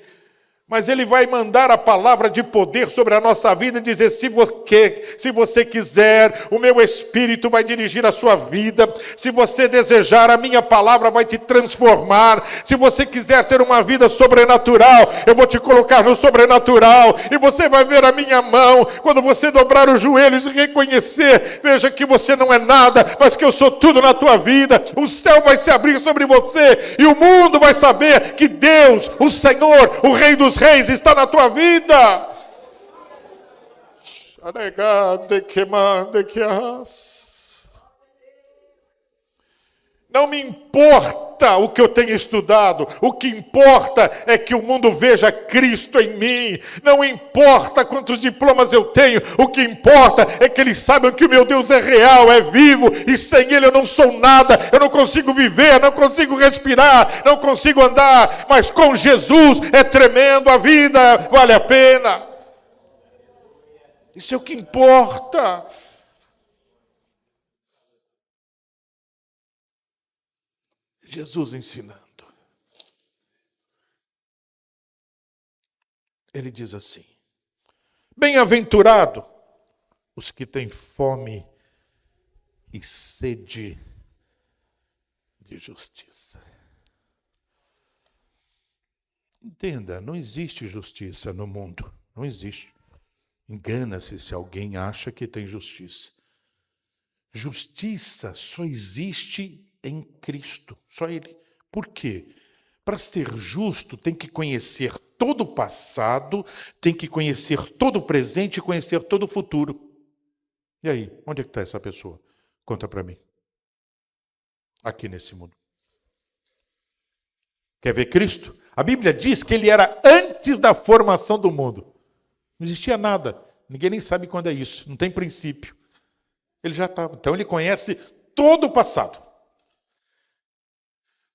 mas Ele vai mandar a palavra de poder sobre a nossa vida e dizer, se você quiser, o meu Espírito vai dirigir a sua vida. Se você desejar, a minha palavra vai te transformar. Se você quiser ter uma vida sobrenatural, eu vou te colocar no sobrenatural. E você vai ver a minha mão. Quando você dobrar os joelhos e reconhecer, veja que você não é nada, mas que eu sou tudo na tua vida. O céu vai se abrir sobre você e o mundo vai saber que Deus, o Senhor, o Rei dos Reis, está na tua vida. Anegade que mande que as. Não me importa o que eu tenho estudado, o que importa é que o mundo veja Cristo em mim. Não importa quantos diplomas eu tenho, o que importa é que eles saibam que o meu Deus é real, é vivo, e sem Ele eu não sou nada, eu não consigo viver, não consigo respirar, não consigo andar, mas com Jesus é tremendo, a vida vale a pena. Isso é o que importa. Jesus ensinando. Ele diz assim: bem-aventurado os que têm fome e sede de justiça. Entenda, não existe justiça no mundo. Não existe. Engana-se se alguém acha que tem justiça. Justiça só existe em Cristo, só Ele. Por quê? Para ser justo, tem que conhecer todo o passado, tem que conhecer todo o presente e conhecer todo o futuro. E aí, onde é que está essa pessoa? Conta para mim. Aqui nesse mundo. Quer ver Cristo? A Bíblia diz que Ele era antes da formação do mundo. Não existia nada. Ninguém nem sabe quando é isso. Não tem princípio. Ele já estava. Então Ele conhece todo o passado.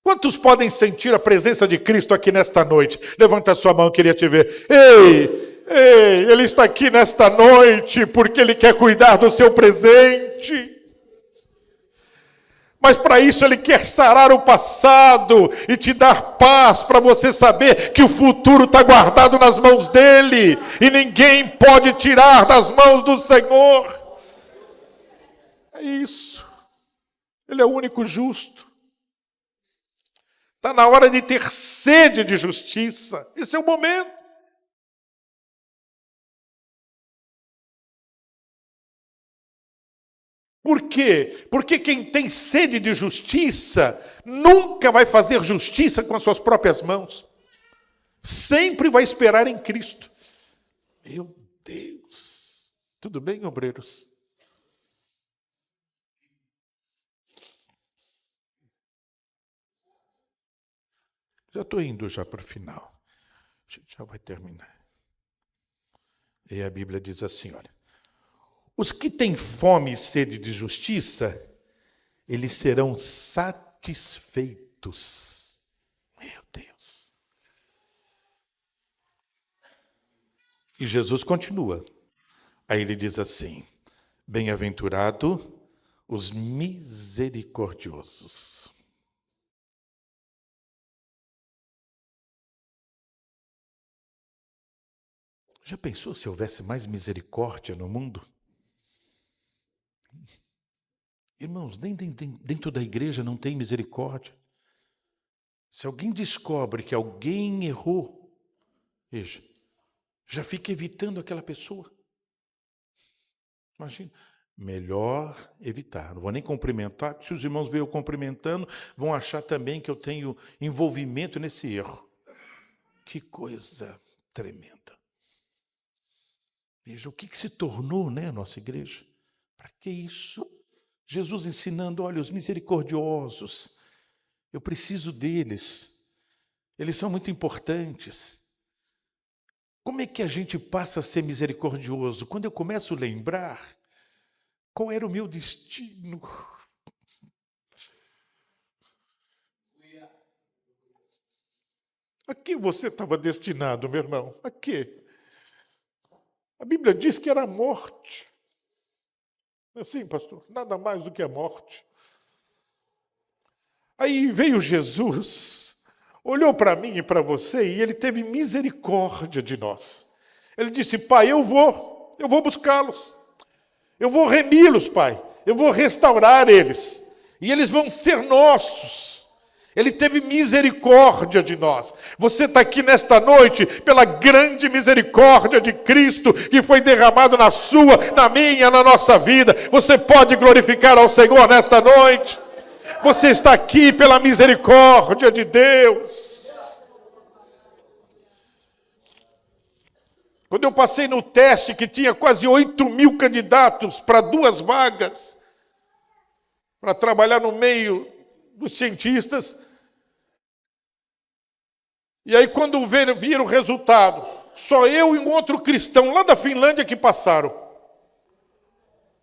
Quantos podem sentir a presença de Cristo aqui nesta noite? Levanta a sua mão, eu queria te ver. Ei, Ele está aqui nesta noite porque Ele quer cuidar do seu presente. Mas para isso Ele quer sarar o passado e te dar paz para você saber que o futuro está guardado nas mãos dEle. E ninguém pode tirar das mãos do Senhor. É isso. Ele é o único justo. Está na hora de ter sede de justiça. Esse é o momento. Por quê? Porque quem tem sede de justiça nunca vai fazer justiça com as suas próprias mãos. Sempre vai esperar em Cristo. Meu Deus. Tudo bem, obreiros? Já estou indo já para o final. A gente já vai terminar. E a Bíblia diz assim, olha. Os que têm fome e sede de justiça, eles serão satisfeitos. Meu Deus. E Jesus continua. Aí ele diz assim, bem-aventurado os misericordiosos. Já pensou se houvesse mais misericórdia no mundo? Irmãos, nem dentro da igreja não tem misericórdia. Se alguém descobre que alguém errou, veja, já fica evitando aquela pessoa. Imagina, melhor evitar. Não vou nem cumprimentar, porque se os irmãos veem eu cumprimentando, vão achar também que eu tenho envolvimento nesse erro. Que coisa tremenda. Veja, o que se tornou, né, a nossa igreja? Para que isso? Jesus ensinando, olha, os misericordiosos, eu preciso deles, eles são muito importantes. Como é que a gente passa a ser misericordioso? Quando eu começo a lembrar qual era o meu destino. A que você estava destinado, meu irmão? A quê? A Bíblia diz que era a morte. Assim, pastor, nada mais do que a morte. Aí veio Jesus, olhou para mim e para você e Ele teve misericórdia de nós. Ele disse, Pai, eu vou buscá-los. Eu vou remi-los, Pai. Eu vou restaurar eles. E eles vão ser nossos. Ele teve misericórdia de nós. Você está aqui nesta noite pela grande misericórdia de Cristo que foi derramado na sua, na minha, na nossa vida. Você pode glorificar ao Senhor nesta noite. Você está aqui pela misericórdia de Deus. Quando eu passei no teste, que tinha quase 8.000 candidatos para 2 vagas, para trabalhar no meio dos cientistas. E aí, quando viram o resultado, só eu e um outro cristão lá da Finlândia que passaram.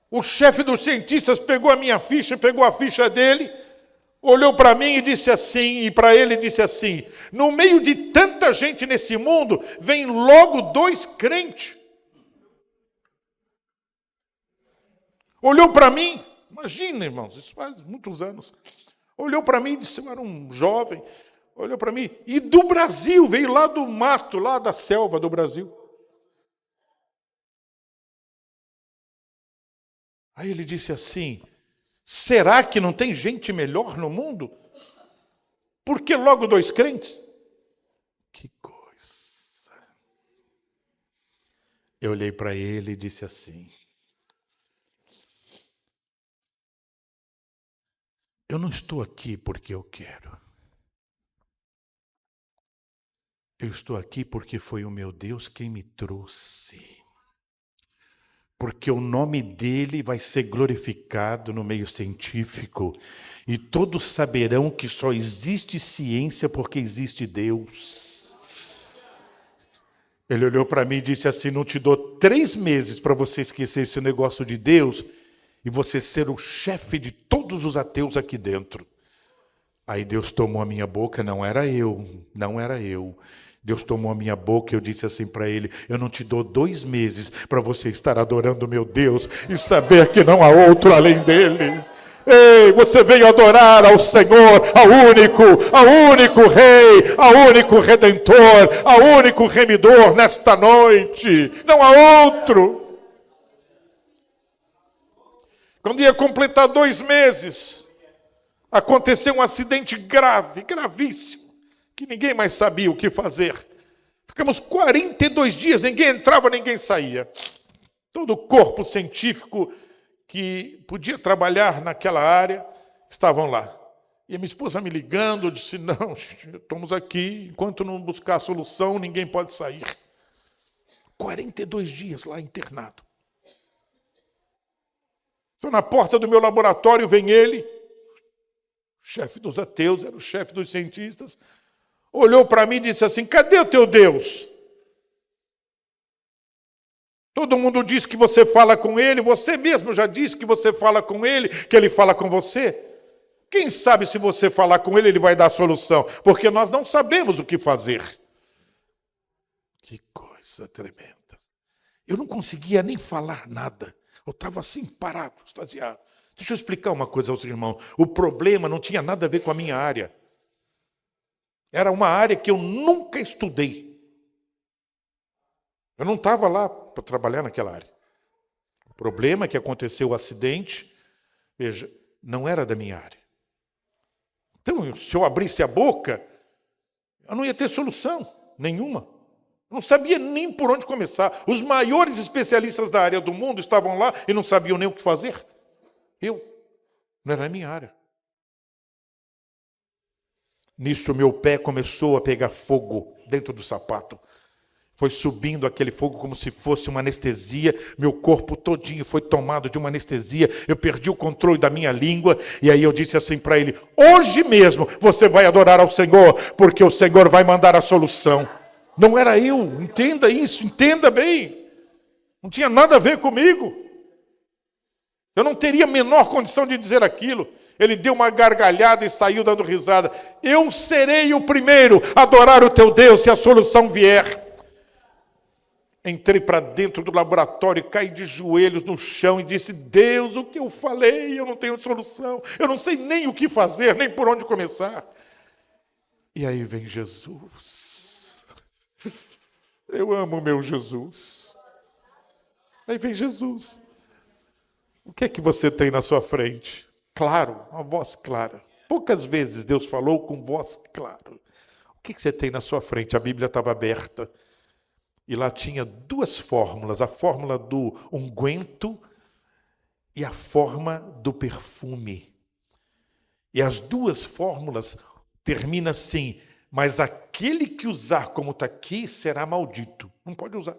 O chefe dos cientistas pegou a minha ficha, pegou a ficha dele, olhou para mim e disse assim, e para ele disse assim: no meio de tanta gente nesse mundo, vem logo 2 crentes. Olhou para mim, imagina, irmãos, isso faz muitos anos. Olhou para mim e disse, eu era um jovem, olhou para mim, e do Brasil, veio lá do mato, lá da selva do Brasil. Aí ele disse assim, será que não tem gente melhor no mundo? Por que logo 2 crentes? Que coisa. Eu olhei para ele e disse assim, eu não estou aqui porque eu quero. Eu estou aqui porque foi o meu Deus quem me trouxe. Porque o nome dele vai ser glorificado no meio científico. E todos saberão que só existe ciência porque existe Deus. Ele olhou para mim e disse assim, não te dou 3 meses para você esquecer esse negócio de Deus e você ser o chefe de todos os ateus aqui dentro. Aí Deus tomou a minha boca, não era eu. Deus tomou a minha boca e eu disse assim para ele, eu não te dou 2 meses para você estar adorando meu Deus e saber que não há outro além dele. Ei, você veio adorar ao Senhor, ao único Rei, ao único Redentor, ao único Remidor nesta noite. Não há outro. Quando ia completar 2 meses, aconteceu um acidente grave, gravíssimo, que ninguém mais sabia o que fazer. Ficamos 42 dias, ninguém entrava, ninguém saía. Todo o corpo científico que podia trabalhar naquela área estavam lá. E a minha esposa me ligando, eu disse, não, estamos aqui, enquanto não buscar a solução, ninguém pode sair. 42 dias lá internado. Estou na porta do meu laboratório, vem ele, chefe dos ateus, era o chefe dos cientistas, olhou para mim e disse assim, cadê o teu Deus? Todo mundo diz que você fala com ele, você mesmo já disse que você fala com ele, que ele fala com você. Quem sabe se você falar com ele, ele vai dar a solução, porque nós não sabemos o que fazer. Que coisa tremenda. Eu não conseguia nem falar nada. Eu estava assim, parado, extasiado. Deixa eu explicar uma coisa aos irmãos. O problema não tinha nada a ver com a minha área. Era uma área que eu nunca estudei. Eu não estava lá para trabalhar naquela área. O problema é que aconteceu o acidente, veja, não era da minha área. Então, se eu abrisse a boca, eu não ia ter solução nenhuma. Eu não sabia nem por onde começar. Os maiores especialistas da área do mundo estavam lá e não sabiam nem o que fazer. Não era a minha área. Nisso, meu pé começou a pegar fogo dentro do sapato. Foi subindo aquele fogo como se fosse uma anestesia. Meu corpo todinho foi tomado de uma anestesia. Eu perdi o controle da minha língua. E aí eu disse assim para ele, hoje mesmo você vai adorar ao Senhor, porque o Senhor vai mandar a solução. Não era eu, entenda isso, entenda bem. Não tinha nada a ver comigo. Eu não teria a menor condição de dizer aquilo. Ele deu uma gargalhada e saiu dando risada. Eu serei o primeiro a adorar o teu Deus se a solução vier. Entrei para dentro do laboratório, caí de joelhos no chão e disse, Deus, o que eu falei? Eu não tenho solução. Eu não sei nem o que fazer, nem por onde começar. E aí vem Jesus. Eu amo o meu Jesus. Aí vem Jesus. O que é que você tem na sua frente? Claro, uma voz clara. Poucas vezes Deus falou com voz clara. O que você tem na sua frente? A Bíblia estava aberta. E lá tinha 2 fórmulas. A fórmula do unguento e a forma do perfume. E as 2 fórmulas terminam assim. Mas aquele que usar como está aqui será maldito. Não pode usar.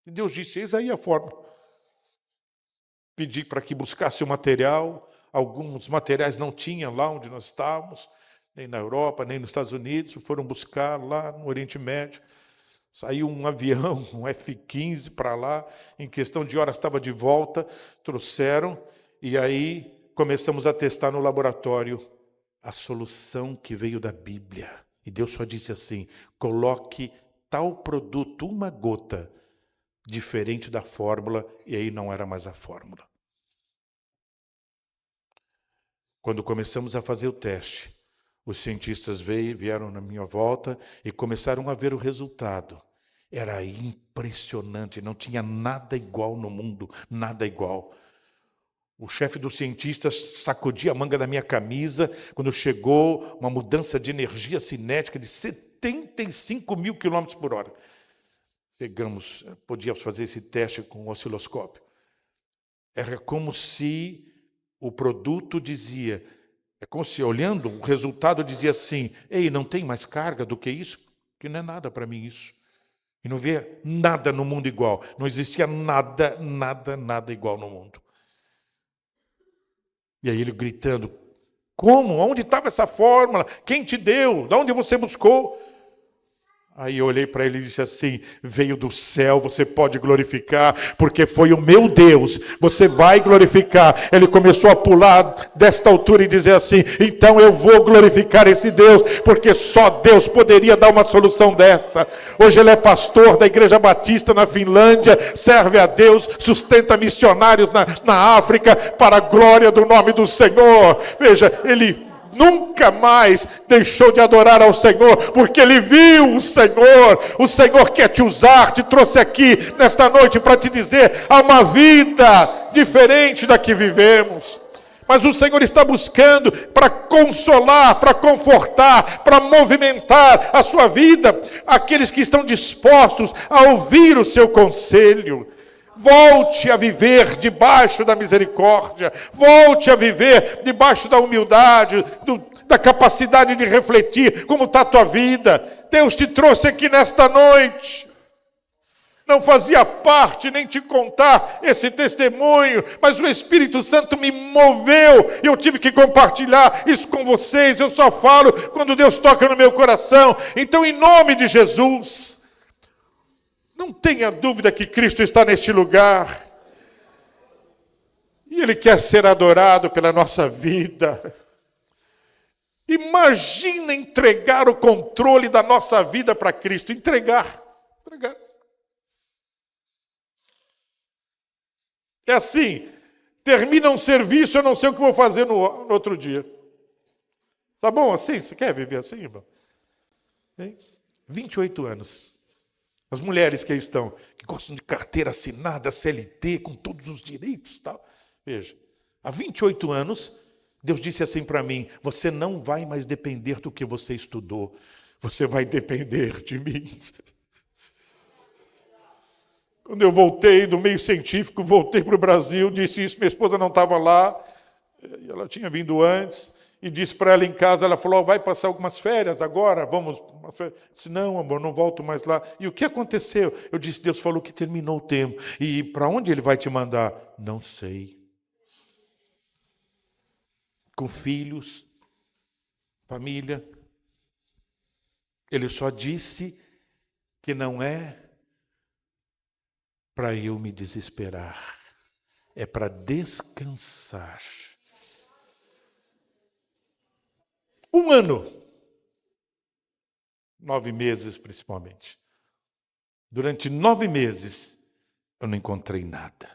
E Deus disse, eis aí a fórmula. Pedi para que buscasse o material, alguns materiais não tinham lá onde nós estávamos, nem na Europa, nem nos Estados Unidos, foram buscar lá no Oriente Médio. Saiu um avião, um F-15 para lá, em questão de horas estava de volta, trouxeram, e aí começamos a testar no laboratório a solução que veio da Bíblia. E Deus só disse assim, coloque tal produto, uma gota, diferente da fórmula, e aí não era mais a fórmula. Quando começamos a fazer o teste, os cientistas vieram na minha volta e começaram a ver o resultado. Era impressionante, não tinha nada igual no mundo, nada igual. O chefe dos cientistas sacudia a manga da minha camisa quando chegou uma mudança de energia cinética de 75 mil quilômetros por hora. Podíamos fazer esse teste com o osciloscópio. Era como se o produto dizia, é como se olhando, o resultado dizia assim, ei, não tem mais carga do que isso? Que não é nada para mim isso. E não vê nada no mundo igual. Não existia nada igual no mundo. E aí ele gritando, como? Onde estava essa fórmula? Quem te deu? De onde você buscou? Aí eu olhei para ele e disse assim, veio do céu, você pode glorificar, porque foi o meu Deus, você vai glorificar. Ele começou a pular desta altura e dizer assim, então eu vou glorificar esse Deus, porque só Deus poderia dar uma solução dessa. Hoje ele é pastor da Igreja Batista na Finlândia, serve a Deus, sustenta missionários na África, para a glória do nome do Senhor. Veja, ele nunca mais deixou de adorar ao Senhor, porque ele viu o Senhor quer te usar, te trouxe aqui nesta noite para te dizer, há uma vida diferente da que vivemos, mas o Senhor está buscando para consolar, para confortar, para movimentar a sua vida, aqueles que estão dispostos a ouvir o seu conselho. Volte a viver debaixo da misericórdia. Volte a viver debaixo da humildade, da capacidade de refletir como está a tua vida. Deus te trouxe aqui nesta noite. Não fazia parte nem te contar esse testemunho, mas o Espírito Santo me moveu e eu tive que compartilhar isso com vocês. Eu só falo quando Deus toca no meu coração. Então, em nome de Jesus, não tenha dúvida que Cristo está neste lugar. E Ele quer ser adorado pela nossa vida. Imagina entregar o controle da nossa vida para Cristo. Entregar. É assim, termina um serviço, eu não sei o que vou fazer no outro dia. Tá bom assim? Você quer viver assim, irmão? 28 anos. As mulheres que aí estão, que gostam de carteira assinada, CLT, com todos os direitos e tal. Veja, há 28 anos, Deus disse assim para mim, você não vai mais depender do que você estudou, você vai depender de mim. Quando eu voltei do meio científico, voltei para o Brasil, disse isso, minha esposa não estava lá, ela tinha vindo antes, e disse para ela em casa, ela falou, vai passar algumas férias agora, vamos. Eu disse, não, amor, não volto mais lá. E o que aconteceu? Eu disse, Deus falou que terminou o tempo. E para onde Ele vai te mandar? Não sei. Com filhos, família. Ele só disse que não é para eu me desesperar, é para descansar. 1 ano, 9 meses principalmente. Durante 9 meses, eu não encontrei nada.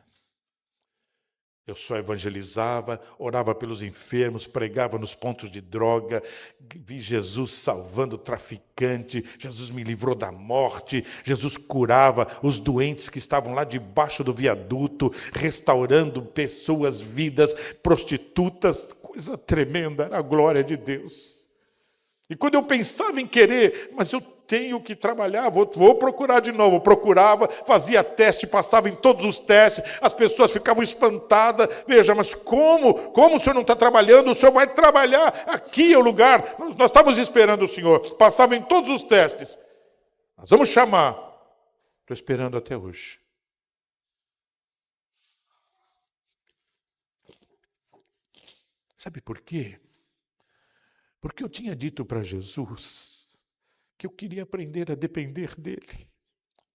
Eu só evangelizava, orava pelos enfermos, pregava nos pontos de droga, vi Jesus salvando o traficante, Jesus me livrou da morte, Jesus curava os doentes que estavam lá debaixo do viaduto, restaurando pessoas, vidas, prostitutas, coisa tremenda, era a glória de Deus. E quando eu pensava em querer, mas eu tenho que trabalhar, vou procurar de novo. Eu procurava, fazia teste, passava em todos os testes, as pessoas ficavam espantadas. Veja, mas como o senhor não está trabalhando? O senhor vai trabalhar, aqui é o lugar. Nós estávamos esperando o senhor, passava em todos os testes. Nós vamos chamar. Estou esperando até hoje. Sabe por quê? Porque eu tinha dito para Jesus que eu queria aprender a depender dele.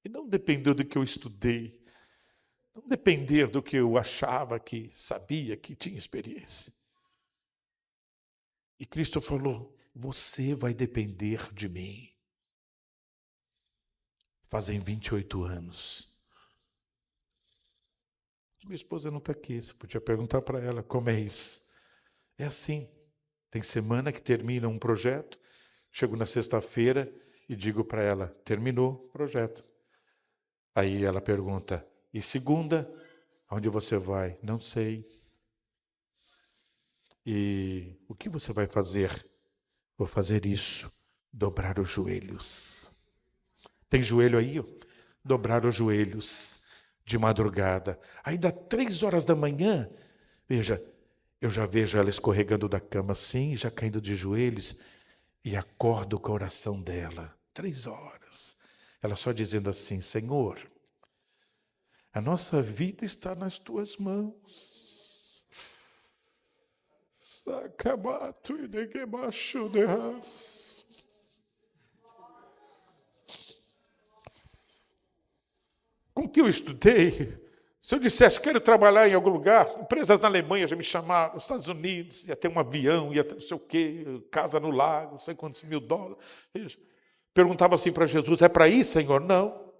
E não depender do que eu estudei. Não depender do que eu achava que sabia, que tinha experiência. E Cristo falou, você vai depender de mim. Fazem 28 anos. Minha esposa não está aqui, você podia perguntar para ela como é isso. É assim, tem semana que termina um projeto, chego na sexta-feira e digo para ela, terminou o projeto. Aí ela pergunta, e segunda, aonde você vai? Não sei. E o que você vai fazer? Vou fazer isso, dobrar os joelhos. Tem joelho aí? Dobrar os joelhos de madrugada. Aí dá 3 horas da manhã, veja, eu já vejo ela escorregando da cama assim, já caindo de joelhos, e acordo com a oração dela. 3 horas. Ela só dizendo assim, Senhor, a nossa vida está nas tuas mãos. Sacabato e neguemacho de ras. Com o que eu estudei, se eu dissesse quero trabalhar em algum lugar, empresas na Alemanha já me chamaram, nos Estados Unidos, ia ter um avião, ia ter não sei o quê, casa no lago, não sei quantos $1000. Perguntava assim para Jesus, é para ir, Senhor? Não.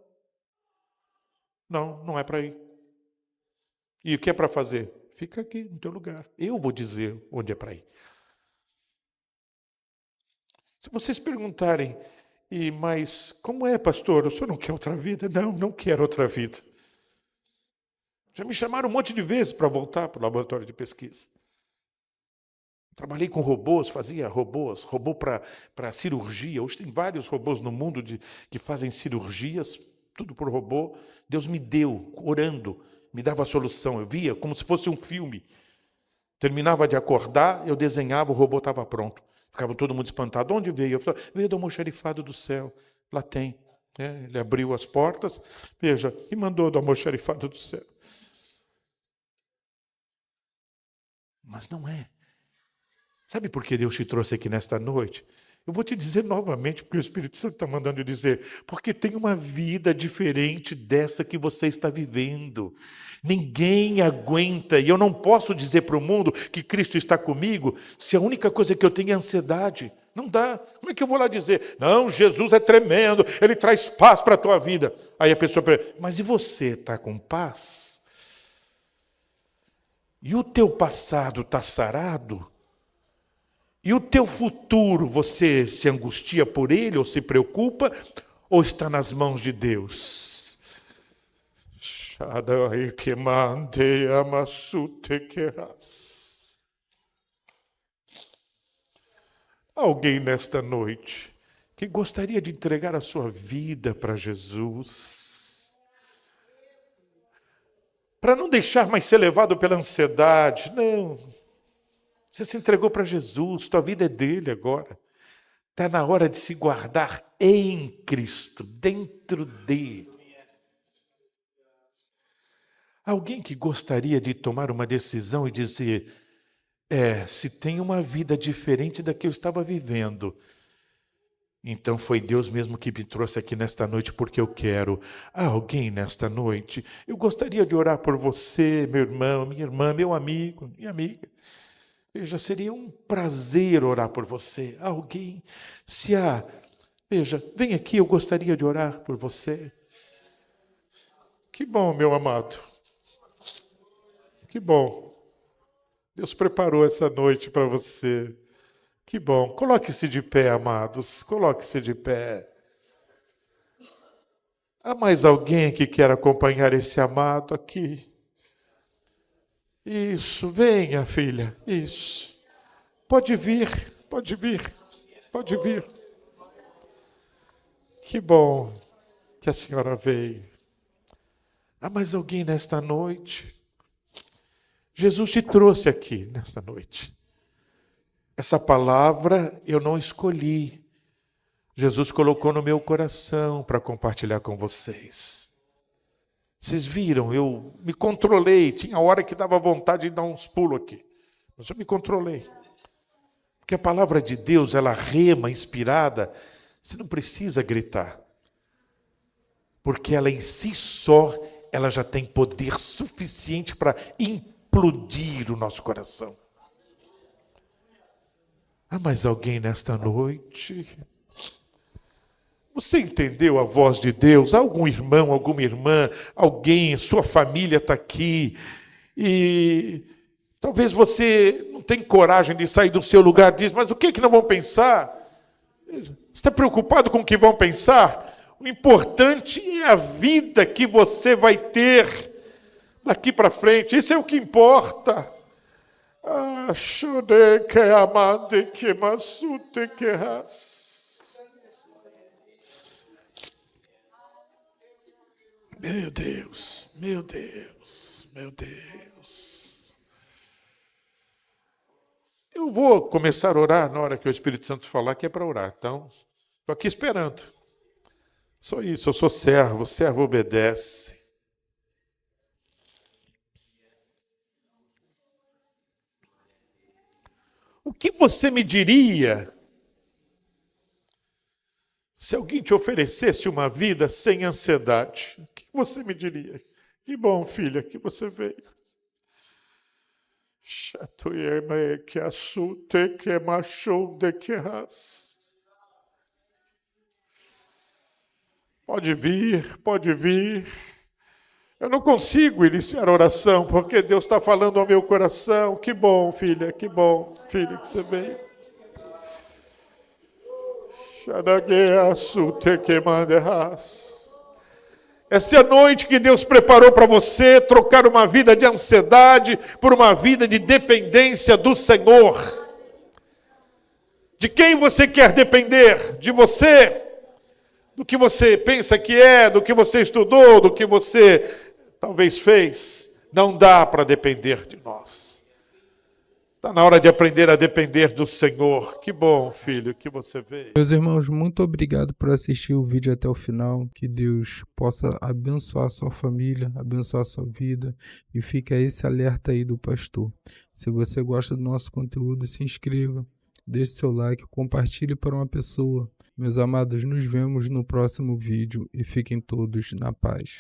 Não, não é para ir. E o que é para fazer? Fica aqui no teu lugar. Eu vou dizer onde é para ir. Se vocês perguntarem, mas como é, pastor? O senhor não quer outra vida? Não, não quero outra vida. Já me chamaram um monte de vezes para voltar para o laboratório de pesquisa. Trabalhei com robôs, fazia robô para cirurgia. Hoje tem vários robôs no mundo que fazem cirurgias, tudo por robô. Deus me deu, orando, me dava a solução. Eu via como se fosse um filme. Terminava de acordar, eu desenhava, o robô estava pronto. Ficava todo mundo espantado. Onde veio? Eu falei, veio do almoxarifado do céu. Lá tem. Ele abriu as portas, veja, e mandou do almoxarifado do céu. Mas não é. Sabe por que Deus te trouxe aqui nesta noite? Eu vou te dizer novamente, porque o Espírito Santo está mandando eu dizer, porque tem uma vida diferente dessa que você está vivendo. Ninguém aguenta, e eu não posso dizer para o mundo que Cristo está comigo, se a única coisa que eu tenho é ansiedade. Não dá. Como é que eu vou lá dizer? Não, Jesus é tremendo, Ele traz paz para a tua vida. Aí a pessoa pergunta, mas e você está com paz? E o teu passado está sarado? E o teu futuro, você se angustia por ele ou se preocupa? Ou está nas mãos de Deus? Alguém nesta noite que gostaria de entregar a sua vida para Jesus, para não deixar mais ser levado pela ansiedade, não. Você se entregou para Jesus, tua vida é dele agora. Está na hora de se guardar em Cristo, dentro dele. Alguém que gostaria de tomar uma decisão e dizer, se tem uma vida diferente da que eu estava vivendo, então foi Deus mesmo que me trouxe aqui nesta noite porque eu quero. Alguém nesta noite, eu gostaria de orar por você, meu irmão, minha irmã, meu amigo, minha amiga. Veja, seria um prazer orar por você. Alguém, veja, vem aqui, eu gostaria de orar por você. Que bom, meu amado. Que bom. Deus preparou essa noite para você. Que bom. Coloque-se de pé, amados. Coloque-se de pé. Há mais alguém que quer acompanhar esse amado aqui? Isso, venha, filha, isso. Pode vir, pode vir, pode vir. Que bom que a senhora veio. Há mais alguém nesta noite? Jesus te trouxe aqui nesta noite. Essa palavra eu não escolhi. Jesus colocou no meu coração para compartilhar com vocês. Vocês viram, eu me controlei, tinha hora que dava vontade de dar uns pulos aqui. Mas eu me controlei. Porque a palavra de Deus, ela rema, inspirada, você não precisa gritar. Porque ela em si só, ela já tem poder suficiente para implodir o nosso coração. Há mais alguém nesta noite? Você entendeu a voz de Deus? Há algum irmão, alguma irmã, alguém, sua família está aqui e talvez você não tenha coragem de sair do seu lugar, diz, mas o que é que não vão pensar? Você está preocupado com o que vão pensar? O importante é a vida que você vai ter daqui para frente. Isso é o que importa. Meu Deus, meu Deus, meu Deus. Eu vou começar a orar na hora que o Espírito Santo falar, que é para orar. Então, estou aqui esperando. Só isso, eu sou servo, o servo obedece. O que você me diria se alguém te oferecesse uma vida sem ansiedade? O que você me diria? Que bom, filha, que você veio. Pode vir, pode vir. Eu não consigo iniciar a oração, porque Deus está falando ao meu coração. Que bom, filha, que você veio. Essa é a noite que Deus preparou para você trocar uma vida de ansiedade por uma vida de dependência do Senhor. De quem você quer depender? De você? Do que você pensa que é, do que você estudou, do que você talvez fez? Não dá para depender de nós. Está na hora de aprender a depender do Senhor. Que bom, filho, que você veio. Meus irmãos, muito obrigado por assistir o vídeo até o final. Que Deus possa abençoar a sua família, abençoar a sua vida. E fica esse alerta aí do pastor. Se você gosta do nosso conteúdo, se inscreva, deixe seu like, compartilhe para uma pessoa. Meus amados, nos vemos no próximo vídeo e fiquem todos na paz.